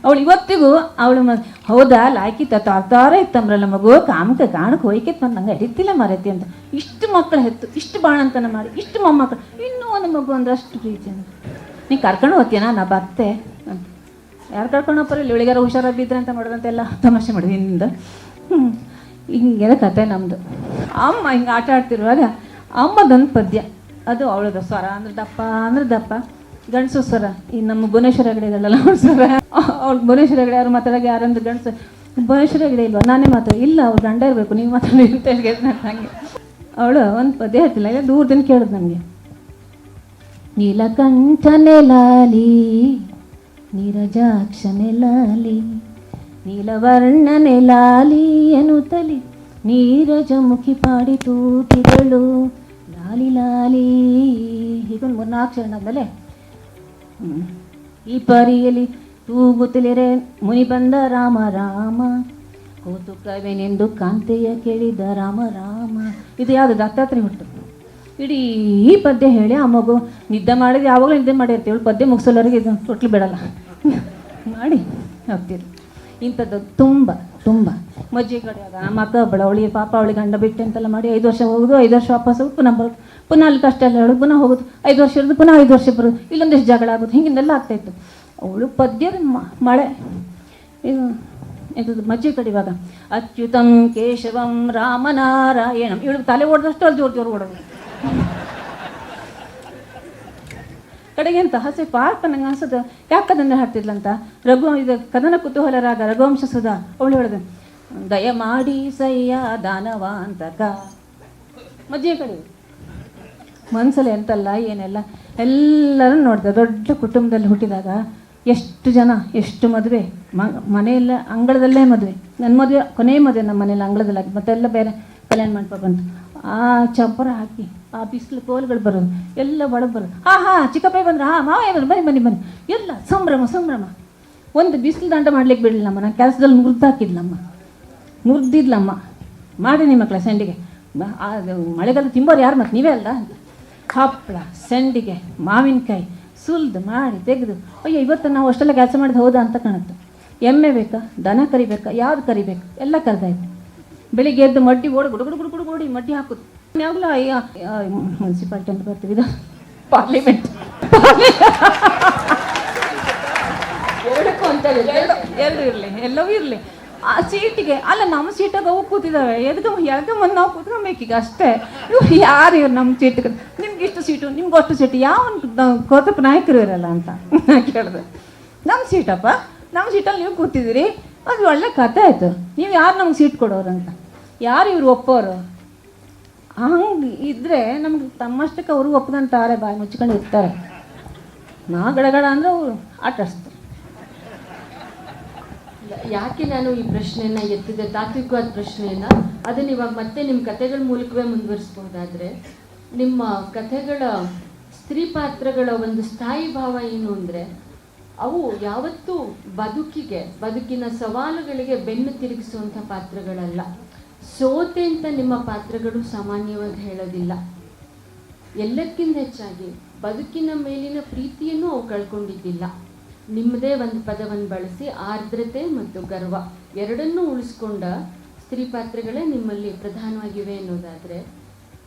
ಅವಳು ಇವತ್ತಿಗೂ ಅವಳು ಹೌದಾ ಲಾಯ್ಕಿ ತಾರ್ತಾರೇ ಇತ್ತಂಬ್ರಲ್ಲ ಮಗು ಕಾಮಕ್ಕೆ ಕಾಣಕ್ಕೆ ಹೋಯ್ಕೆತ್ ಬಂದು ನಂಗೆ ಅಡಿತಿಲ್ಲ ಮರೈತಿ ಅಂತ. ಇಷ್ಟು ಮಕ್ಕಳು ಹೆತ್ತು, ಇಷ್ಟು ಬಾಣಂತನ ಮಾಡಿ, ಇಷ್ಟು ಮೊಮ್ಮಕ್ಕಳು, ಇನ್ನೂ ಒಂದು ಮಗು ಅಂದ್ರೆ ಅಷ್ಟು ಪ್ರೀತಿ ಅಂತ. ನೀ ಕರ್ಕೊಂಡು ಹೋಗ್ತೀಯನಾ ನಾ ಬರ್ತೆ ಅಂತ. ಯಾರು ಕರ್ಕೊಂಡು ಹೋಗ್ತಾರೆ ಇಲ್ಲಿ ಇವಳಿಗಾರ ಹುಷಾರಾಗಿದ್ರೆ ಅಂತ ಮಾಡೋದಂತೆಲ್ಲ ತಮಾಷೆ ಮಾಡಿದ್ವಿ ಹಿಂದಿಂದ. ಹಿಂಗೆಲ್ಲ ಕತೆ ನಮ್ಮದು. ಅಮ್ಮ ಹಿಂಗೆ ಆಟ ಆಡ್ತಿರುವಾಗ ಅಮ್ಮದೊಂದು ಪದ್ಯ, ಅದು ಅವಳದು ಸ್ವರ ಅಂದ್ರೆ ದಪ್ಪ ಗಂಡಸು ಸ್ವರ. ಈ ನಮ್ಮ ಭುವನೇಶ್ವರ ಹೆಗಡೆ ಇದ್ದಾಳಲ್ಲ ಅವ್ರ ಸ್ವರ, ಅವ್ಳು ಭುವನೇಶ್ವರ ಹೆಗಡೆ ಅವ್ರು ಮಾತಾಡೋಕೆ ಯಾರಂದ್ರೆ ಗಂಡಸು ಭುವನೇಶ್ವರ ಹೆಗಡೆ ಇಲ್ವ, ನಾನೇ ಮಾತಾಡಿ ಇಲ್ಲ ಅವ್ರು ಗಂಡ ಇರಬೇಕು ನೀವು ಮಾತಾಡಿ ಅಂತ ಹಂಗೆ. ಅವಳು ಒಂದು ಪದ್ಯ ಹೇಳ್ತಿಲ್ಲ, ಇಲ್ಲ ದೂರದಿಂದ ಕೇಳಿದ್ ನಮಗೆ. ನೀಲಕಂಠನೆ ಲಾಲಿ ನೀರಜಾಕ್ಷನೆ ಲಾಲಿ ನೀಲವರ್ಣನೆ ಲಾಲಿ ಎನ್ನುತ್ತಲಿ ನೀರಜ ಮುಖಿ ಪಾಡಿ ತೂತಿದಳು ಲಾಲಿ ಲಾಲಿ. ಹೀಗೊಂದು 3-4 ಚರಣ ಆದಮೇಲೆ ಈ ಪರಿಯಲ್ಲಿ ತೂಗುತ್ತಲಿರೆ ಮುನಿ ಬಂದ ರಾಮ ರಾಮ ಕೌತುಕವೇನೆಂದು ಕಾಂತೆಯ ಕೇಳಿದ ರಾಮ ರಾಮ. ಇದು ಯಾವುದು ದತ್ತಾತ್ರೇಯ ಹುಟ್ಟು. ಇಡೀ ಪದ್ಯ ಹೇಳಿ ಆ ಮಗು ನಿದ್ದೆ ಮಾಡಿದ್ರೆ ಯಾವಾಗಲೂ ನಿದ್ದೆ ಮಾಡಿರ್ತೀವಿ, ಪದ್ಯ ಮುಗಿಸೋಲ್ಲವರೆಗೆ ಇದು ತೊಟ್ಲು ಬಿಡಲ್ಲ ಮಾಡಿ ಹೋಗ್ತೀರಿ. ಇಂಥದ್ದು ತುಂಬ ತುಂಬ ಮಜ್ಜಿಗೆ ಕಡೆಯಾಗ ನಮ್ಮ ಅಕ್ಕ ಒಬ್ಬಳು, ಅವಳಿಗೆ ಪಾಪ ಅವಳಿಗೆ ಗಂಡ ಬಿಟ್ಟು ಅಂತೆಲ್ಲ ಮಾಡಿ 5 ವರ್ಷ ಹೋಗೋದು, 5 ವರ್ಷ ವಾಪಸ್ ಹೋಗಿ ಪುನಃ ಬರೋದು, ಪುನಃ ಅಲ್ಲಿ ಕಷ್ಟ ಎಲ್ಲ ಹೇಳೋದು, ಪುನಃ ಹೋಗೋದು, 5 ವರ್ಷ ಇರೋದು, ಪುನಃ 5 ವರ್ಷ ಬರೋದು, ಇಲ್ಲೊಂದಿಷ್ಟು ಜಗಳ ಆಗೋದು, ಹಿಂಗಿಂದೆಲ್ಲ ಆಗ್ತಾಯಿತ್ತು. ಅವಳು ಪದ್ಯದ ಮಳೆ ಇದು ಮಜ್ಜಿಗೆ ಕಡಿವಾಗ ಅಚ್ಯುತಂ ಕೇಶವಂ ರಾಮನಾರಾಯಣಂ, ಇವಳಿಗೆ ತಲೆ ಓಡಿದಷ್ಟು ಅಲ್ಲಿ ಜೋರು ಓಡೋದು. ಕಡೆಗೆ ಅಂತ ಹಸೆ ಪಾರ್ಕ ನಂಗೆ ಅನ್ಸೋದು ಯಾಕದನ್ನೇ ಹಾಡ್ತಿದ್ಲಂತ. ಇದು ಕದನ ಕುತೂಹಲ ರಾಗ ರಘುವಂಶ ಸುಧಾ. ಅವಳು ಹೇಳಿದೆ ದಯ ಮಾಡಿ ಸಯ್ಯ ದಾನವಾಂತಕ ಮಜ್ಜಿಗೆ ಕಡೆ ಮನ್ಸಲ್ಲಿ ಎಂತಲ್ಲ ಏನೆಲ್ಲ ಎಲ್ಲರೂ ನೋಡಿದೆ. ದೊಡ್ಡ ಕುಟುಂಬದಲ್ಲಿ ಹುಟ್ಟಿದಾಗ ಎಷ್ಟು ಜನ, ಎಷ್ಟು ಮದುವೆ, ಮನೆಯಲ್ಲ ಅಂಗಳದಲ್ಲೇ ಮದುವೆ. ನನ್ನ ಮದುವೆ ಕೊನೆ ಮದುವೆ ನಮ್ಮ ಮನೇಲಿ ಅಂಗಳದಲ್ಲಿ ಆಗಿ, ಮತ್ತೆಲ್ಲ ಬೇರೆ ಕಲ್ಯಾಣ ಮಂಟಪ ಬಂತು. ಆ ಚಪ್ಪರ ಹಾಕಿ ಆ ಬಿಸಿಲು ಕೋಲುಗಳು ಬರೋದು, ಎಲ್ಲ ಒಳಗೆ ಬರೋದು. ಚಿಕ್ಕಪ್ಪ ಬಂದ್ರೆ ಮಾವಯ್ಯ ಬಂದು ಬನ್ನಿ ಎಲ್ಲ ಸಂಭ್ರಮ. ಒಂದು ಬಿಸಿಲು ದಂಡ ಮಾಡ್ಲಿಕ್ಕೆ ಬಿಡಲಿಲ್ಲ ನಮ್ಮ. ನಾನು ಕೆಲಸದಲ್ಲಿ ನುರ್ದಿದ್ಲಮ್ಮ ಮಾಡಿ ನಿಮ್ಮ ಮಕ್ಕಳ ಸಂಡಿಗೆ. ಅದು ಮಳೆಗಾಲ ತಿಂಬೋರು ಯಾರು ಮತ್ತೆ ನೀವೇ ಅಲ್ಲ. ಹಪ್ಪಳ, ಸಂಡಿಗೆ, ಮಾವಿನಕಾಯಿ ಸುಲ್ದು ಮಾಡಿ ತೆಗೆದು, ಅಯ್ಯೋ ಇವತ್ತು ನಾವು ಅಷ್ಟೆಲ್ಲ ಕೆಲಸ ಮಾಡಿದ್ದು ಹೌದಾ ಅಂತ ಕಾಣುತ್ತೆ. ಎಮ್ಮೆ ಬೇಕಾ, ದನ ಕರಿಬೇಕಾ, ಯಾವ್ದು ಕರಿಬೇಕು ಎಲ್ಲ ಕರೆದಾಯ್ತು. ಬೆಳಿಗ್ಗೆ ಎದ್ದು ಮಡ್ಡಿ ಓಡಿ ಗುಡುಗುಡಿ ಮಡ್ಡಿ ಹಾಕೋದು. ಯಾವಾಗಲೂ ಮುನ್ಸಿಪಾಲ್ಟಿ ಅಂತ ಬರ್ತೀವಿ, ಇದು ಪಾರ್ಲಿಮೆಂಟ್. ಎರಡು ಇರಲಿ, ಎಲ್ಲವೂ ಇರಲಿ. ಆ ಸೀಟಿಗೆ ಅಲ್ಲ, ನಮ್ಮ ಸೀಟಾಗ ಅವು ಕೂತಿದ್ದಾವೆ, ಎದ್ಕೊಂಬಂದು ನಾವು ಕೂತ್ಕೊಬೇಕೀಗ ಅಷ್ಟೇ. ಇವ್ರು ಯಾರು ಇವ್ರು ನಮ್ಮ ಸೀಟಿಗೆ, ನಿಮ್ಗೆ ಇಷ್ಟು ಸೀಟು, ನಿಮ್ಗೆ ಅಷ್ಟು ಸೀಟು, ಯಾವ ಕೋತಪ್ಪ ನಾಯಕರು ಇರಲ್ಲ ಅಂತ ಕೇಳಿದೆ. ನಮ್ಮ ಸೀಟಪ್ಪ, ನಮ್ಮ ಸೀಟಲ್ಲಿ ನೀವು ಕೂತಿದ್ದೀರಿ, ಅದು ಒಳ್ಳೆ ಕಥೆ ಆಯಿತು. ನೀವು ಯಾರು ನಮ್ಗೆ ಸೀಟ್ ಕೊಡೋರು ಅಂತ, ಯಾರು ಇವ್ರು ಒಪ್ಪೋರು? ಹಂಗೆ ಇದ್ದರೆ ನಮ್ಗೆ ತಮ್ಮಷ್ಟಕ್ಕೆ ಅವರು ಒಪ್ಕೊಂತಾರೆ, ಬಾಯಿ ಮುಚ್ಕೊಂಡು ಇರ್ತಾರೆ. ನಾ ಗಡಗಡ ಅಂದರೆ ಅವರು ಆಟಾಡಿಸ್ತಾರೆ. ಯಾಕೆ ನಾನು ಈ ಪ್ರಶ್ನೆಯನ್ನು ಎತ್ತಿದೆ, ತಾತ್ವಿಕವಾದ ಪ್ರಶ್ನೆಯನ್ನು, ಅದನ್ನು ಇವಾಗ ಮತ್ತೆ ನಿಮ್ಮ ಕಥೆಗಳ ಮೂಲಕವೇ ಮುಂದುವರಿಸ್ಬೋದಾದರೆ, ನಿಮ್ಮ ಕಥೆಗಳ ಸ್ತ್ರೀ ಪಾತ್ರಗಳ ಒಂದು ಸ್ಥಾಯಿ ಭಾವ ಏನು ಅಂದರೆ, ಅವು ಯಾವತ್ತೂ ಬದುಕಿನ ಸವಾಲುಗಳಿಗೆ ಬೆನ್ನು ತಿರುಗಿಸುವಂಥ ಪಾತ್ರಗಳಲ್ಲ. ಸೋತೆ ಅಂತ ನಿಮ್ಮ ಪಾತ್ರಗಳು ಸಾಮಾನ್ಯವಾಗಿ ಹೇಳೋದಿಲ್ಲ. ಎಲ್ಲಕ್ಕಿಂತ ಹೆಚ್ಚಾಗಿ ಬದುಕಿನ ಮೇಲಿನ ಪ್ರೀತಿಯನ್ನು ಅವು ಕಳ್ಕೊಂಡಿದ್ದಿಲ್ಲ. ನಿಮ್ಮದೇ ಒಂದು ಪದವನ್ನು ಬಳಸಿ ಆರ್ದ್ರತೆ ಮತ್ತು ಗರ್ವ ಎರಡನ್ನೂ ಉಳಿಸ್ಕೊಂಡ ಸ್ತ್ರೀ ಪಾತ್ರಗಳೇ ನಿಮ್ಮಲ್ಲಿ ಪ್ರಧಾನವಾಗಿವೆ ಅನ್ನೋದಾದರೆ,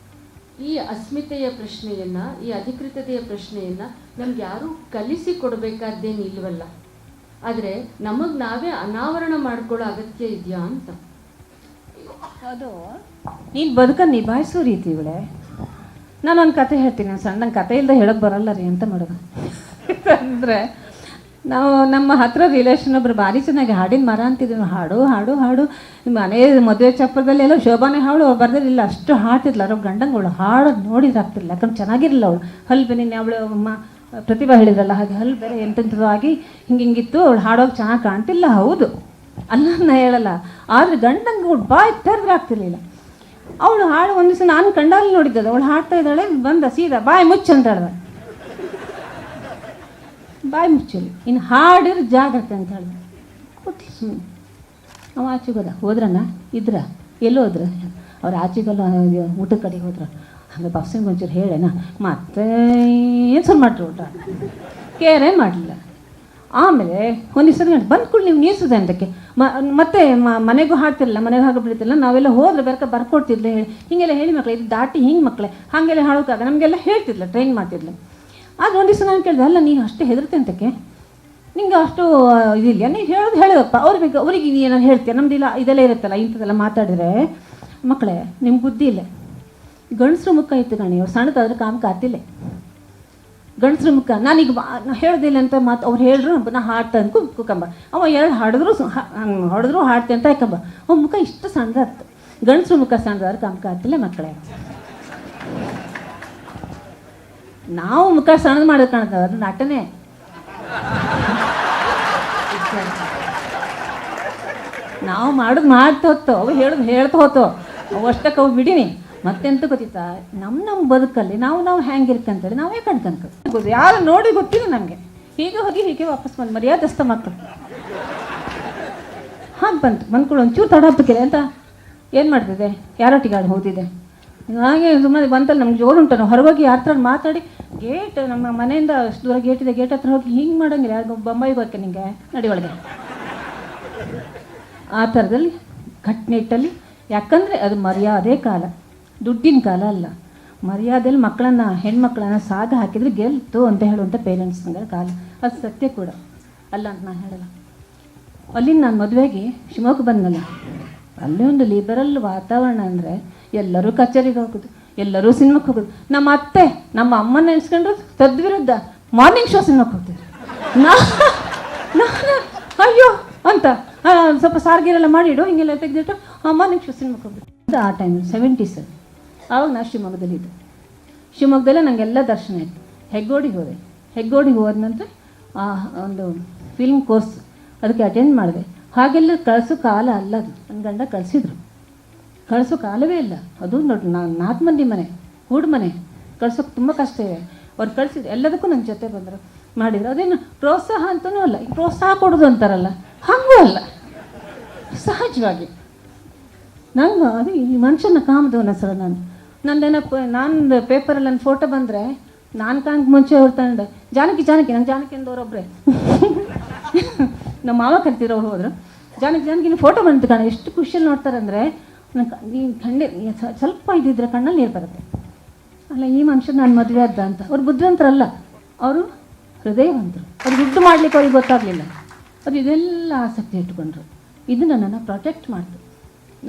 ಈ ಅಸ್ಮಿತೆಯ ಪ್ರಶ್ನೆಯನ್ನು, ಈ ಅಧಿಕೃತತೆಯ ಪ್ರಶ್ನೆಯನ್ನು ನಮ್ಗೆ ಯಾರೂ ಕಲಿಸಿ ಕೊಡಬೇಕಾದ್ದೇನಿಲ್ವಲ್ಲ. ಆದರೆ ನಮಗೆ ನಾವೇ ಅನಾವರಣ ಮಾಡ್ಕೊಳ್ಳೋ ಅಗತ್ಯ ಇದೆಯಾ ಅಂತ. ಅದು ನೀನು ಬದುಕನ್ನು ನಿಭಾಯಿಸೋ ರೀತಿ ಇವಳೆ. ನಾನೊಂದು ಕತೆ ಹೇಳ್ತೀನಿ, ನಾನು ಸಣ್ಣ ಕತೆ ಇಲ್ಲದೆ ಹೇಳೋಕ್ಕೆ ಬರಲ್ಲ ರೀ ಅಂತ ಮಾಡೋದು. ಅಂದರೆ ನಾವು ನಮ್ಮ ಹತ್ರ ರಿಲೇಷನ್ ಒಬ್ರು ಭಾರಿ ಚೆನ್ನಾಗಿ ಹಾಡಿನ ಮರ ಅಂತಿದ್ರು. ಹಾಡು ಮನೆ ಮದುವೆ ಚಪ್ಪರದಲ್ಲಿ ಎಲ್ಲ ಶೋಭಾನೆ ಹಾಡು ಅವ್ರು ಬರ್ದಿರಲಿಲ್ಲ, ಅಷ್ಟು ಹಾಡ್ತಿದ್ಲ. ಅವ್ರ ಗಂಡಂಗಳು ಹಾಡೋದು ನೋಡಿದ್ರೆ ಆಗ್ತಿರಲಿಲ್ಲ, ಯಾಕಂದ್ರೆ ಚೆನ್ನಾಗಿರಲಿಲ್ಲ ಅವಳು. ಹಲ್ಲು ಬೇನೆ ಅವಳು ಪ್ರತಿಭಾ ಹೇಳಿದ್ರಲ್ಲ ಹಾಗೆ ಹಲ್ಲು ಬೇರೆ ಎಂತೆಂಥದ್ದು ಆಗಿ ಹಿಂಗಿತ್ತು. ಅವಳು ಹಾಡೋಕೆ ಚೆನ್ನಾಗಿ ಕಾಣ್ತಿಲ್ಲ, ಹೌದು ಅಲ್ಲ ನಾ ಹೇಳಲ್ಲ. ಆದರೆ ಗಂಡಂಗಳು ಬಾಯಿ ತೆರೆದ್ರೆ ಆಗ್ತಿರ್ಲಿಲ್ಲ. ಅವಳು ಹಾಡು ಒಂದು ದಿವಸ ನಾನು ಕಂಡಲ್ಲಿ ನೋಡಿದ್ದದು, ಅವಳು ಹಾಡ್ತಾ ಇದ್ದಾಳೆ, ಬಂದ ಸೀದಾ ಬಾಯಿ ಮುಚ್ಚು ಅಂತ ಹೇಳ್ದ. ಬಾಯಿ ಮುಚ್ಚಲಿ, ಇನ್ನು ಹಾಡಿದ್ರೆ ಜಾಗ್ರತೆ ಅಂತ ಹೇಳಿದೆ. ಕೂತಿ ಸುಮ್ಮನೆ ಅವ ಆಚೆಗೋದ. ಹೋದ್ರಣ್ಣ ಇದ್ರ ಎಲ್ಲೋ ಹೋದ್ರ? ಅವ್ರು ಆಚೆಗೆಲ್ಲ ಊಟದ ಕಡೆಗೆ ಹೋದ್ರ. ಹಂಗೆ ಬಸ್ಸಿಗೆ ಒಂಚೂರು ಹೇಳೇನ ಮತ್ತೆ ಏನು ಸುರು ಮಾಡ್ರಿ ಊಟ ಕೇರೇ ಮಾಡಲಿಲ್ಲ. ಆಮೇಲೆ ಒಂದು ದಿವಸ ಗಂಟೆ ಬಂದು ಕೂಡ ನೀವು ನೀರ್ಸಿದೆ ಅಂತಕ್ಕೆ ಮತ್ತೆ ಮನೆಗೂ ಹಾಡ್ತಿರಲಿಲ್ಲ, ಮನೆಗೂ ಹಾಗೆ ನಾವೆಲ್ಲ ಹೋದ್ರೆ ಬರ್ಕೊಡ್ತಿದ್ಲೆ ಹೇಳಿ ಹಿಂಗೆಲ್ಲ ಹೇಳಿ ಮಕ್ಕಳು ಇದು ದಾಟಿ ಹಿಂಗೆ ಮಕ್ಕಳೇ ಹಾಗೆಲ್ಲ ಹಾಡೋಕ್ಕಾಗ ನಮಗೆಲ್ಲ ಹೇಳ್ತಿದ್ಲ, ಟ್ರೈನ್ ಮಾಡ್ತಿದ್ಲು. ಆದ್ರೆ ಒಂದು ದಿವಸ ನಾನು ಕೇಳಿದೆ, ಅಲ್ಲ ನೀನು ಅಷ್ಟೇ ಹೆದರ್ತೆ ಅಂತಕ್ಕೆ, ನಿಂಗೆ ಅಷ್ಟು ಇದಿಲ್ಲ, ನೀನು ಹೇಳೋದಪ್ಪ ಅವ್ರಿಗೆ ಏನಾರು ಹೇಳ್ತೀಯ, ನಮ್ದಿಲ್ಲ ಇದೆಲ್ಲ ಇರುತ್ತಲ್ಲ ಇಂಥದ್ದೆಲ್ಲ ಮಾತಾಡಿದ್ರೆ. ಮಕ್ಕಳೇ ನಿಮ್ಗೆ ಬುದ್ಧಿ ಇಲ್ಲ, ಗಂಡಸ್ರ ಮುಖ ಇತ್ತು ಕಣಿ, ಅವ್ರು ಸಣ್ಣದಾದ್ರೆ ಕಾಮಕ್ಕೆ ಆತಿಲ್ಲ. ಗಂಡಸ್ರ ಮುಖ ನಾನೀಗ ಹೇಳೋದಿಲ್ಲ ಅಂತ ಮಾತು ಅವ್ರು ಹೇಳ್ರು, ನಾ ಹಾಡ್ತಾ ಅಂದ್ಕೊ ಕುಕ್ಕಂಬ. ಅವ ಎರಡು ಹೊಡೆದ್ರು ಹಾಡ್ತೆ ಅಂತ ಯಾಕಂಬ. ಅವ ಮುಖ ಇಷ್ಟು ಸಣ್ಣದಾಯ್ತು. ಗಂಡಸ್ರ ಮುಖ ಸಣ್ಣದಾದ್ರೆ ಕಾಮಕ್ಕೆ ಆತಿಲ್ಲ ಮಕ್ಕಳೇ. ನಾವು ಮುಖ ಸಣ್ಣದು ಮಾಡೋದು ಕಾಣ್ತೇವೆ, ಅದು ನಟನೆ. ನಾವು ಮಾಡೋದು ಮಾಡ್ತಾ ಹೋಗ್ತೋ, ಅವು ಹೇಳೋದು ಹೇಳ್ತಾ ಹೋತೋ, ಅವು ಅಷ್ಟಕ್ಕೆ ಅವು ಬಿಡೀನಿ. ಮತ್ತೆಂತ ಗೊತ್ತಿತ್ತಾ, ನಮ್ಮ ಬದುಕಲ್ಲಿ ನಾವು ಹೆಂಗಿರ್ತಂತೇಳಿ ನಾವೇ ಕಣ್ಕಂತ ಯಾರು ನೋಡಿ ಗೊತ್ತಿಲ್ಲ ನಮಗೆ. ಹೀಗೆ ಹೋಗಿ ಹೀಗೆ ವಾಪಸ್ ಬಂದು ಮರ್ಯಾದಸ್ತ ಮಕ್ಕಳು ಹಾಗೆ ಬಂದ್ಕೊಳ್ಳೋ ಒಂಚೂರು ತಡಾಪಕ್ಕಿಲ್ಲ ಅಂತ ಏನು ಮಾಡ್ತಿದೆ, ಯಾರೊಟ್ಟಿಗೆ ಆಡಿ ಹೋಗ್ತಿದೆ ಹಾಗೆ ಸುಮ್ಮನೆ ಬಂತಲ್ಲಿ ನಮ್ಗೆ ಜೋರು ಉಂಟು. ನಾವು ಹೊರಗೋಗಿ ಯಾರ ಹತ್ರ ಮಾತಾಡಿ ಗೇಟ್ ನಮ್ಮ ಮನೆಯಿಂದ ಅಷ್ಟು ದೂರ ಗೇಟಿದೆ, ಗೇಟ್ ಹತ್ರ ಹೋಗಿ ಹಿಂಗೆ ಮಾಡೋಂಗಿಲ್ಲ. ಯಾರಿಗೂ ಬೊಂಬಾಯಿಗೆ ಹೋಗ್ಕೆ ನಿಂಗೆ ನಡಿ ಒಳಗೆ ಆ ಥರದಲ್ಲಿ ಕಟ್ನಿಟ್ಟಲ್ಲಿ. ಯಾಕಂದರೆ ಅದು ಮರ್ಯಾದೆ ಕಾಲ, ದುಡ್ಡಿನ ಕಾಲ ಅಲ್ಲ. ಮರ್ಯಾದೆಯಲ್ಲಿ ಮಕ್ಕಳನ್ನು ಹೆಣ್ಮಕ್ಳನ್ನು ಸಾಗ ಹಾಕಿದರೆ ಗೆಲ್ತು ಅಂತ ಹೇಳುವಂಥ ಪೇರೆಂಟ್ಸ್ಗಳ ಕಾಲ. ಅದು ಸತ್ಯ ಕೂಡ ಅಲ್ಲ ಅಂತ ನಾನು ಹೇಳಲ್ಲ. ಅಲ್ಲಿಂದ ನಾನು ಮದುವೆಗೆ ಶಿವಮೊಗ್ಗ ಬಂದನಲ್ಲ, ಅಲ್ಲಿ ಒಂದು ಲಿಬರಲ್ ವಾತಾವರಣ ಅಂದರೆ ಎಲ್ಲರೂ ಕಚೇರಿಗೆ ಹೋಗೋದು, ಎಲ್ಲರೂ ಸಿನಿಮಾಕ್ಕೆ ಹೋಗೋದು. ನಮ್ಮ ಅತ್ತೆ ನಮ್ಮ ಅಮ್ಮನ ನೆನೆಸ್ಕೊಂಡ್ರು ತದ್ವಿರುದ್ಧ ಮಾರ್ನಿಂಗ್ ಶೋ ಸಿನಿಮಾಕ್ಕೆ ಹೋಗ್ತಿದ್ರು. ನಾನು ಅಯ್ಯೋ ಅಂತ ಸ್ವಲ್ಪ ಸಾರಿಗೆಲ್ಲ ಮಾಡಿಡು ಹಿಂಗೆಲ್ಲ ತೆಗೆದಿಟ್ಟು ಮಾರ್ನಿಂಗ್ ಶೋ ಸಿನಿಮಾಕ್ಕೆ ಹೋಗ್ಬಿಟ್ಟು. ಆ ಟೈಮ್ 70s ಆವಾಗ ನಾನು ಶಿವಮೊಗ್ಗದಲ್ಲಿದ್ದೆ. ಶಿವಮೊಗ್ಗದಲ್ಲೇ ನನಗೆಲ್ಲ ದರ್ಶನ ಆಯಿತು. ಹೆಗ್ಗೋಡಿಗೆ ಹೋದೆ. ಹೆಗ್ಗೋಡಿಗೆ ಹೋದ ನಂತರ ಒಂದು ಫಿಲ್ಮ್ ಕೋರ್ಸ್ ಅದಕ್ಕೆ ಅಟೆಂಡ್ ಮಾಡಿದೆ. ಹಾಗೆಲ್ಲ ಕಳಿಸೋ ಕಾಲ ಅಲ್ಲ ಅದು. ನನ್ನ ಗಂಡ ಕಳಿಸೋ ಕಾಲವೇ ಇಲ್ಲ ಅದು. ನೋಡಿ, ನಾನು 4 ಮಂದಿ ಮನೆ, ಕೂಡು ಮನೆ, ಕಳ್ಸೋಕೆ ತುಂಬ ಕಷ್ಟ ಇದೆ. ಅವ್ರು ಕಳಿಸಿದ್ರು, ಎಲ್ಲದಕ್ಕೂ ನನ್ನ ಜೊತೆ ಬಂದರು, ಮಾಡಿದ್ರು. ಅದೇನು ಪ್ರೋತ್ಸಾಹ ಅಂತನೂ ಅಲ್ಲ, ಈ ಪ್ರೋತ್ಸಾಹ ಕೊಡೋದು ಅಂತಾರಲ್ಲ ಹಾಗೂ ಅಲ್ಲ, ಸಹಜವಾಗಿ ನಂಗೆ ಅದು ಈ ಮನುಷ್ಯನ ಕಾಮದವನ ಸರ ನಾನು ನಾನು ಪೇಪರಲ್ಲಿ ನನ್ನ ಫೋಟೋ ಬಂದರೆ ನಾನು ಕಾಣಕ್ಕೆ ಮುಂಚೆ ಅವ್ರು ತಂದೆ ಜಾನಕಿ ನಂಗೆ ಜಾನಕಿ ಅಂದವ್ರೊಬ್ಬರೇ ನಮ್ಮ ಮಾವ ಕರ್ತಿರೋ ಅವ್ರು ಹೋದ್ರು. ಜಾನಕಿ ಫೋಟೋ ಬಂತು ಕಾಣ, ಎಷ್ಟು ಖುಷಿಯಲ್ಲಿ ನೋಡ್ತಾರೆ ಅಂದರೆ ನೀನು ಸ್ವಲ್ಪ ಇದ್ದಿದ್ರೆ ಕಣ್ಣಲ್ಲಿ ನೀರು ಬರುತ್ತೆ. ಅಲ್ಲ, ಈ ಮನುಷ್ಯ ನಾನು ಮದುವೆ ಆದ ಅಂತ. ಅವ್ರು ಬುದ್ಧಿವಂತರಲ್ಲ, ಅವರು ಹೃದಯವಂತರು. ಅವ್ರು ದುಡ್ಡು ಮಾಡಲಿಕ್ಕೆ ಅವ್ರಿಗೆ ಗೊತ್ತಾಗಲಿಲ್ಲ. ಅವ್ರು ಇದೆಲ್ಲ ಆಸಕ್ತಿ ಇಟ್ಕೊಂಡ್ರು. ಇದು ನನ್ನನ್ನು ಪ್ರೊಟೆಕ್ಟ್ ಮಾಡ್ತು,